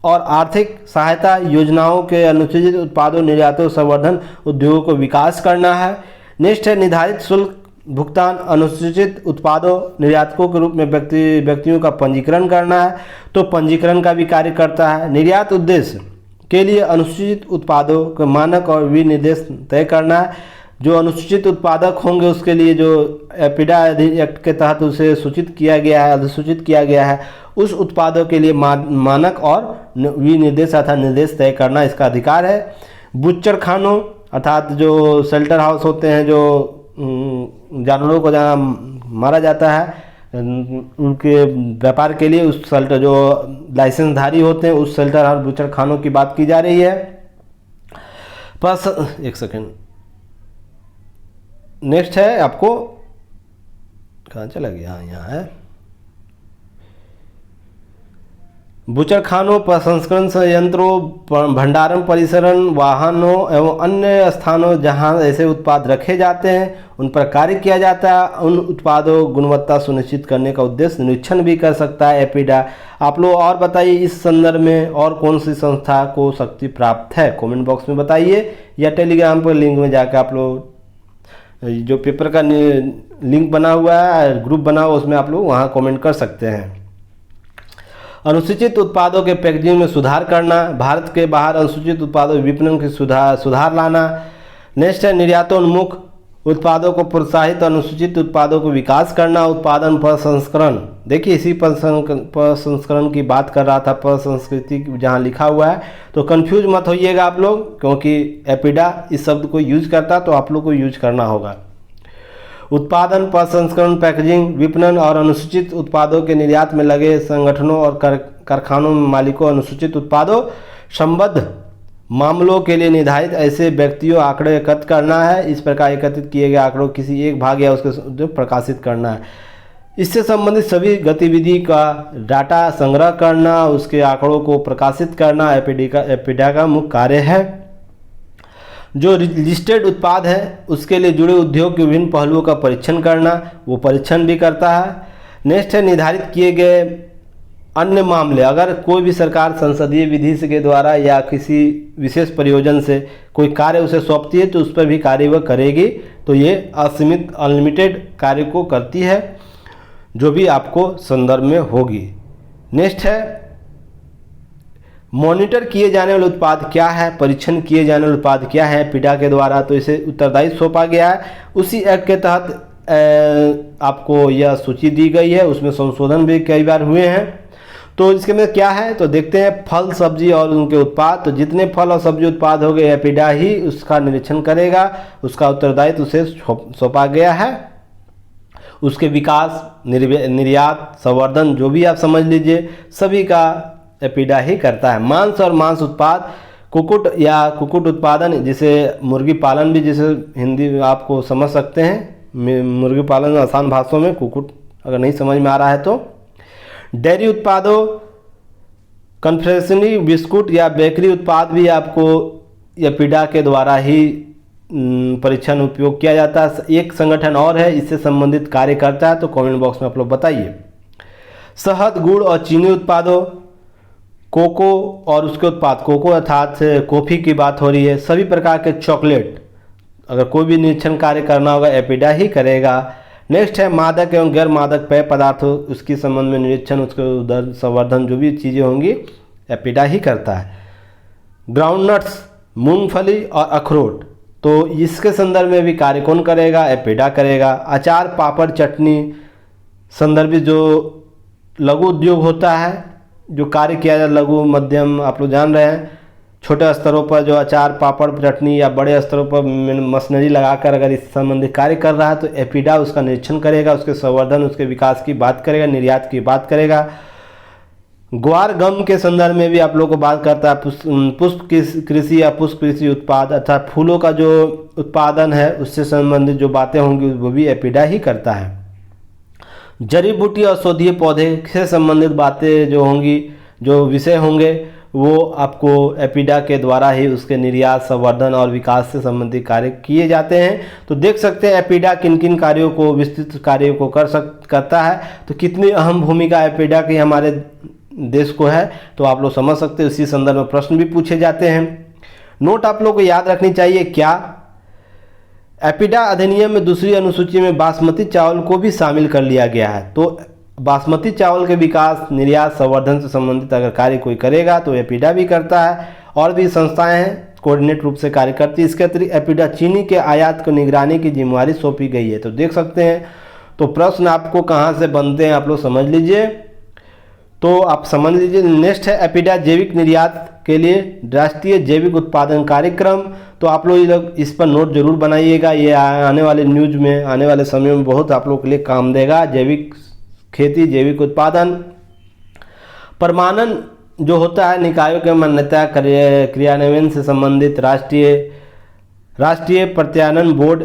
और आर्थिक सहायता योजनाओं के अनुसूचित उत्पादों निर्यातों संवर्धन उद्योगों को विकास करना है। नेक्स्ट है निर्धारित शुल्क भुगतान अनुसूचित उत्पादों निर्यातकों के रूप में व्यक्तियों का पंजीकरण करना है, तो पंजीकरण का भी कार्य करता है। निर्यात उद्देश्य के लिए अनुसूचित उत्पादों के मानक और विनिर्देश तय करना है। जो अनुसूचित उत्पादक होंगे उसके लिए जो एपीडा एक्ट के तहत उसे सूचित किया गया है, अधिसूचित किया गया है, उस उत्पादों के लिए मानक और विनिर्देश अर्थात निर्देश तय करना इसका अधिकार है। बुच्चर खानों अर्थात जो शेल्टर हाउस होते हैं, जो जानवरों को जहाँ मारा जाता है उनके व्यापार के लिए, उस शेल्टर जो लाइसेंसधारी होते हैं उस शेल्टर हाउस बुच्चर खानों की बात की जा रही है। एक सेकेंड, नेक्स्ट है आपको, कहाँ चला गया, यहाँ है। बुचड़खानों प्रसंस्करण संयंत्रों भंडारण परिसरण वाहनों एवं अन्य स्थानों जहां ऐसे उत्पाद रखे जाते हैं उन पर कार्य किया जाता है। उन उत्पादों गुणवत्ता सुनिश्चित करने का उद्देश्य निरीक्षण भी कर सकता है एपीडा। आप लोग और बताइए इस संदर्भ में और कौन सी संस्था को शक्ति प्राप्त है, कमेंट बॉक्स में बताइए, या टेलीग्राम पर लिंक में जाकर आप लोग जो पेपर का लिंक बना हुआ है, ग्रुप बना हुआ, उसमें आप लोग वहाँ कमेंट कर सकते हैं। अनुसूचित उत्पादों के पैकेजिंग में सुधार करना, भारत के बाहर अनुसूचित उत्पादों विपणन की सुधार लाना। नेक्स्ट है निर्यातोन्मुख उत्पादों को प्रोत्साहित, अनुसूचित उत्पादों को विकास करना। उत्पादन प्रसंस्करण, देखिए इसी प्रसंस्करण की बात कर रहा था, प्रसंस्कृति जहाँ लिखा हुआ है, तो कंफ्यूज मत होइएगा आप लोग, क्योंकि एपीडा इस शब्द को यूज करता तो आप लोग को यूज करना होगा। उत्पादन प्रसंस्करण पैकेजिंग विपणन और अनुसूचित उत्पादों के निर्यात में लगे संगठनों और कारखानों में मालिकों अनुसूचित उत्पादों संबद्ध मामलों के लिए निर्धारित ऐसे व्यक्तियों आंकड़े एकत्र करना है। इस प्रकार एकत्रित किए गए आंकड़ों किसी एक भाग या उसके जो प्रकाशित करना है। इससे संबंधित सभी गतिविधि का डाटा संग्रह करना, उसके आंकड़ों को प्रकाशित करना एपीडा का मुख्य कार्य है। जो लिस्टेड उत्पाद है उसके लिए जुड़े उद्योग के विभिन्न पहलुओं का परीक्षण करना, वो परीक्षण भी करता है। नेक्स्ट है निर्धारित किए गए अन्य मामले, अगर कोई भी सरकार संसदीय विधि के द्वारा या किसी विशेष प्रयोजन से कोई कार्य उसे सौंपती है तो उस पर भी कार्य वह करेगी। तो ये असीमित अनलिमिटेड कार्य को करती है, जो भी आपको संदर्भ में होगी। नेक्स्ट है मॉनिटर किए जाने वाले उत्पाद क्या है, परीक्षण किए जाने वाले उत्पाद क्या है एपीडा के द्वारा, तो इसे उत्तरदायित्व सौंपा गया है। उसी एक्ट के तहत आपको यह सूची दी गई है, उसमें संशोधन भी कई बार हुए हैं। तो इसके में क्या है तो देखते हैं, फल सब्जी और उनके उत्पाद। तो जितने फल और सब्जी उत्पाद हो गए एपीडा ही उसका निरीक्षण करेगा, उसका उत्तरदायित्व उसे सौंपा गया है। उसके विकास, निर्यात, संवर्धन जो भी आप समझ लीजिए, सभी का एपीडा ही करता है। मांस और मांस उत्पाद, कुक्कुट या कुक्कुट उत्पादन, जिसे मुर्गी पालन भी, जिसे हिंदी में आपको समझ सकते हैं, मुर्गी पालन आसान भाषाओं में, कुक्कुट अगर नहीं समझ में आ रहा है तो। डेयरी उत्पादों, कन्फेक्शनरी, बिस्कुट या बेकरी उत्पाद भी आपको एपीडा के द्वारा ही परीक्षण उपयोग किया जाता है। एक संगठन और है इससे संबंधित कार्य करता है, तो कमेंट बॉक्स में आप लोग बताइए। शहद, गुड़ और चीनी उत्पादों, कोको और उसके उत्पाद, कोको अर्थात कॉफ़ी की बात हो रही है, सभी प्रकार के चॉकलेट, अगर कोई भी निरीक्षण कार्य करना होगा एपीडा ही करेगा। नेक्स्ट है मादक एवं गैर मादक पेय पदार्थों, उसके संबंध में निरीक्षण, उसके संवर्धन जो भी चीज़ें होंगी एपीडा ही करता है। ग्राउंडनट्स, मूंगफली और अखरोट, तो इसके संदर्भ में भी कार्य कौन करेगा, एपीडा करेगा। अचार, पापड़, चटनी संदर्भित जो लघु उद्योग होता है, जो कार्य किया जाए लघु मध्यम, आप लोग जान रहे हैं, छोटे स्तरों पर जो अचार, पापड़, चटनी, या बड़े स्तरों पर मशीनरी लगाकर अगर इस संबंधी कार्य कर रहा है तो एपीडा उसका निरीक्षण करेगा, उसके संवर्धन, उसके विकास की बात करेगा, निर्यात की बात करेगा। ग्वार, गम के संदर्भ में भी आप लोग को बात करता है। पुष्प कृषि या पुष्प कृषि उत्पाद अर्थात फूलों का जो उत्पादन है उससे संबंधित जो बातें होंगी वो भी एपीडा ही करता है। जड़ी बूटी और औषधीय पौधे से संबंधित बातें जो होंगी, जो विषय होंगे, वो आपको एपीडा के द्वारा ही उसके निर्यात, संवर्धन और विकास से संबंधित कार्य किए जाते हैं। तो देख सकते हैं एपीडा किन किन कार्यों को, विस्तृत कार्यों को करता है, तो कितनी अहम भूमिका एपीडा की हमारे देश को है, तो आप लोग समझ सकते हैं। इसी संदर्भ में प्रश्न भी पूछे जाते हैं। नोट आप लोग को याद रखनी चाहिए, क्या एपीडा अधिनियम में दूसरी अनुसूची में बासमती चावल को भी शामिल कर लिया गया है। तो बासमती चावल के विकास, निर्यात, संवर्धन से संबंधित अगर कार्य कोई करेगा तो एपीडा भी करता है। और भी संस्थाएं हैं कोऑर्डिनेट रूप से कार्य करती है। इसके अतिरिक्त एपीडा चीनी के आयात को निगरानी की जिम्मेवारी सौंपी गई है। तो देख सकते हैं, तो प्रश्न आपको कहाँ से बनते हैं आप लोग समझ लीजिए। तो आप समझ लीजिए। नेक्स्ट है एपीडा जैविक निर्यात के लिए राष्ट्रीय जैविक उत्पादन कार्यक्रम। तो आप लोग इस पर नोट जरूर बनाइएगा, ये आने वाले न्यूज में, आने वाले समय में बहुत आप लोग के लिए काम देगा। जैविक खेती, जैविक उत्पादन, प्रमाणन जो होता है निकायों के मान्यता क्रियान्वयन से संबंधित राष्ट्रीय प्रत्यायन बोर्ड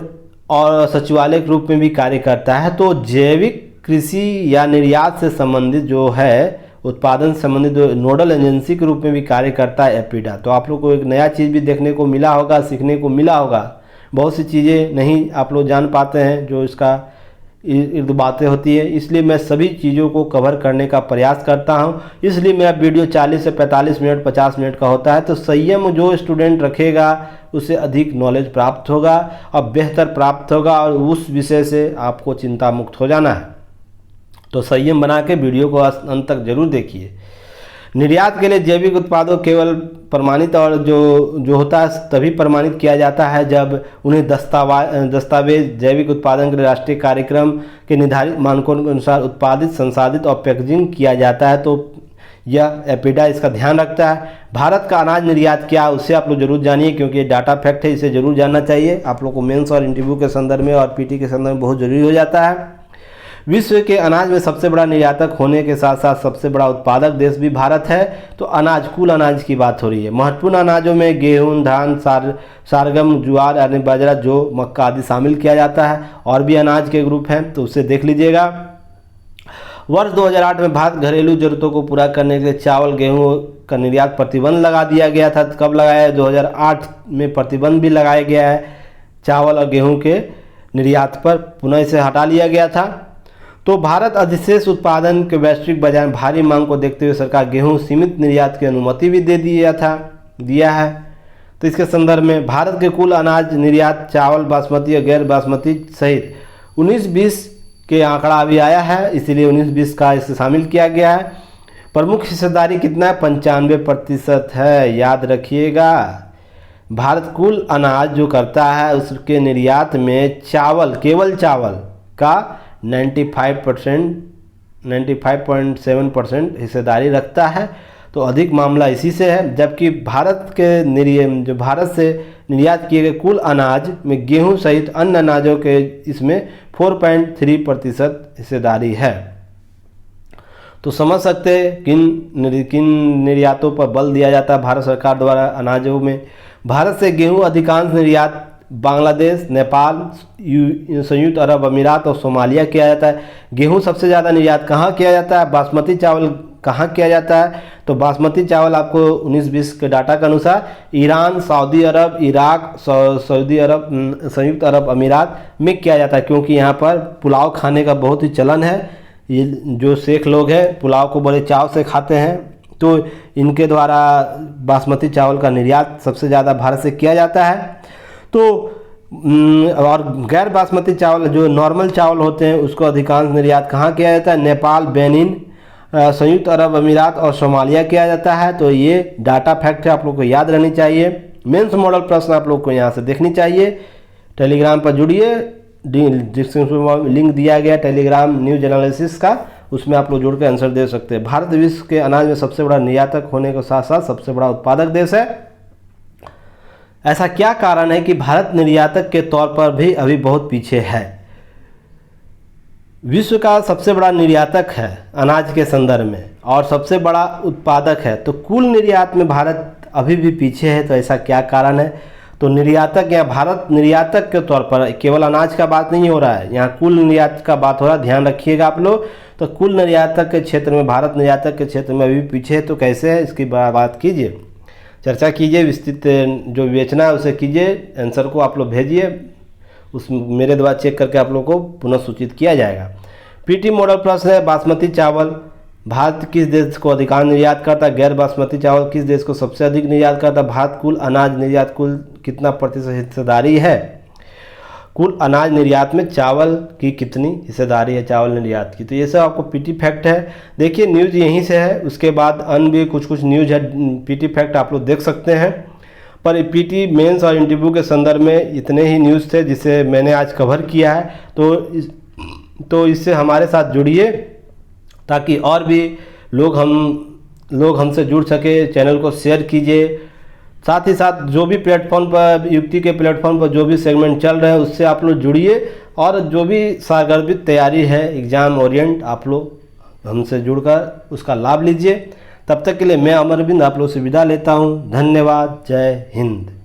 और सचिवालय के रूप में भी कार्य करता है। तो जैविक कृषि या निर्यात से संबंधित जो है, उत्पादन संबंधित जो नोडल एजेंसी के रूप में भी कार्य करता है एपीडा। तो आप लोग को एक नया चीज़ भी देखने को मिला होगा, सीखने को मिला होगा। बहुत सी चीज़ें नहीं आप लोग जान पाते हैं जो इसका इर्द बातें होती है, इसलिए मैं सभी चीज़ों को कवर करने का प्रयास करता हूं। इसलिए मेरा वीडियो 40 से 45 मिनट 50 मिनट का होता है। तो संयम जो स्टूडेंट रखेगा उसे अधिक नॉलेज प्राप्त होगा और बेहतर प्राप्त होगा, और उस विषय से आपको चिंता मुक्त हो जाना है। तो संयम बना के वीडियो को अंत तक जरूर देखिए। निर्यात के लिए जैविक उत्पादों केवल प्रमाणित और जो होता है तभी प्रमाणित किया जाता है जब उन्हें दस्तावेज जैविक उत्पादन के लिए राष्ट्रीय कार्यक्रम के निर्धारित मानकों के अनुसार उत्पादित, संसाधित और पैकेजिंग किया जाता है। तो यह एपीडा इसका ध्यान रखता है। भारत का अनाज निर्यात क्या है उससे आप लोग जरूर जानिए, क्योंकि ये डाटा फैक्ट है, इसे जरूर जानना चाहिए। आप लोग को मेंस और इंटरव्यू के संदर्भ में और पीटी के संदर्भ में बहुत जरूरी हो जाता है। विश्व के अनाज में सबसे बड़ा निर्यातक होने के साथ साथ सबसे बड़ा उत्पादक देश भी भारत है। तो अनाज, कुल अनाज की बात हो रही है। महत्वपूर्ण अनाजों में गेहूं, धान, सारगम, ज्वार, अन्य बाजरा, जौ, मक्का आदि शामिल किया जाता है। और भी अनाज के ग्रुप हैं, तो उसे देख लीजिएगा। वर्ष 2008 में भारत घरेलू जरूरतों को पूरा करने के लिए चावल, गेहूं का निर्यात प्रतिबंध लगा दिया गया था। कब लगाया है? 2008 में प्रतिबंध भी लगाया गया है चावल और गेहूं के निर्यात पर, पुनः इसे हटा लिया गया था। तो भारत अधिशेष उत्पादन के वैश्विक बाजार में भारी मांग को देखते हुए सरकार गेहूं सीमित निर्यात की अनुमति भी दिया है। तो इसके संदर्भ में भारत के कुल अनाज निर्यात चावल, बासमती और गैर बासमती सहित 19-20 के आंकड़ा अभी आया है, इसीलिए 19-20 का इसे शामिल किया गया है। प्रमुख हिस्सेदारी कितना है? 95% है, याद रखिएगा। भारत कुल अनाज जो करता है उसके निर्यात में चावल, केवल चावल का 95% 95.7% हिस्सेदारी रखता है। तो अधिक मामला इसी से है। जबकि भारत से निर्यात किए गए कुल अनाज में गेहूं सहित अन्य अनाजों के इसमें 4.3% हिस्सेदारी है। तो समझ सकते हैं किन निर्यातों पर बल दिया जाता है भारत सरकार द्वारा अनाजों में। भारत से गेहूं अधिकांश निर्यात बांग्लादेश, नेपाल, संयुक्त अरब अमीरात और सोमालिया किया जाता है। गेहूं सबसे ज़्यादा निर्यात कहाँ किया जाता है? बासमती चावल कहाँ किया जाता है? तो बासमती चावल आपको 19-20 के डाटा के अनुसार ईरान, सऊदी अरब, इराक, सऊदी अरब, संयुक्त अरब अमीरात में किया जाता है, क्योंकि यहाँ पर पुलाव खाने का बहुत ही चलन है। ये जो शेख लोग हैं पुलाव को बड़े चाव से खाते हैं, तो इनके द्वारा बासमती चावल का निर्यात सबसे ज़्यादा भारत से किया जाता है। तो और गैर बासमती चावल जो नॉर्मल चावल होते हैं उसको अधिकांश निर्यात कहाँ किया जाता है? नेपाल, बेनिन, संयुक्त अरब अमीरात और सोमालिया किया जाता है। तो ये डाटा फैक्ट है, आप लोग को याद रहनी चाहिए। मेंस मॉडल प्रश्न आप लोग को यहाँ से देखनी चाहिए। टेलीग्राम पर जुड़िए, डिस्क्रिप्शन में लिंक दिया गया टेलीग्राम न्यूज एनालिसिस का, उसमें आप लोग जुड़ के आंसर दे सकते हैं। भारत विश्व के अनाज में सबसे बड़ा निर्यातक होने के साथ साथ सबसे बड़ा उत्पादक देश है। ऐसा क्या कारण है कि भारत निर्यातक के तौर पर भी अभी बहुत पीछे है? विश्व का सबसे बड़ा निर्यातक है अनाज के संदर्भ में और सबसे बड़ा उत्पादक है, तो कुल निर्यात में भारत अभी भी पीछे है। तो ऐसा क्या कारण है? तो निर्यातक या भारत निर्यातक के तौर पर केवल अनाज का बात नहीं हो रहा है, यहाँ कुल निर्यात का बात हो रहा है, ध्यान रखिएगा आप लोग। तो कुल निर्यातक के क्षेत्र में भारत निर्यातक के क्षेत्र में अभी पीछे है। तो कैसे है इसकी बात कीजिए, चर्चा कीजिए, विस्तृत जो विवेचना है उसे कीजिए, आंसर को आप लोग भेजिए, उस मेरे द्वारा चेक करके आप लोग को पुनः सूचित किया जाएगा। पीटी मॉडल प्रश्न है, बासमती चावल भारत किस देश को अधिकांश निर्यात करता है? गैर बासमती चावल किस देश को सबसे अधिक निर्यात करता है? भारत कुल अनाज निर्यात कुल कितना प्रतिशत हिस्सेदारी है? कुल अनाज निर्यात में चावल की कितनी हिस्सेदारी है चावल निर्यात की? तो ये सब आपको पीटी फैक्ट है। देखिए न्यूज़ यहीं से है, उसके बाद अन्य भी कुछ न्यूज़ है, पीटी फैक्ट आप लोग देख सकते हैं। पर पीटी मेंस और इंटरव्यू के संदर्भ में इतने ही न्यूज़ थे जिसे मैंने आज कवर किया है। तो इससे हमारे साथ जुड़िए ताकि और भी लोग हमसे जुड़ सके। चैनल को शेयर कीजिए, साथ ही साथ जो भी प्लेटफॉर्म पर युक्ति के प्लेटफॉर्म पर जो भी सेगमेंट चल रहे हैं उससे आप लोग जुड़िए, और जो भी सागर्भित तैयारी है एग्ज़ाम ओरिएंट आप लोग हमसे जुड़कर उसका लाभ लीजिए। तब तक के लिए मैं अमरविंद आप लोग से विदा लेता हूँ। धन्यवाद। जय हिंद।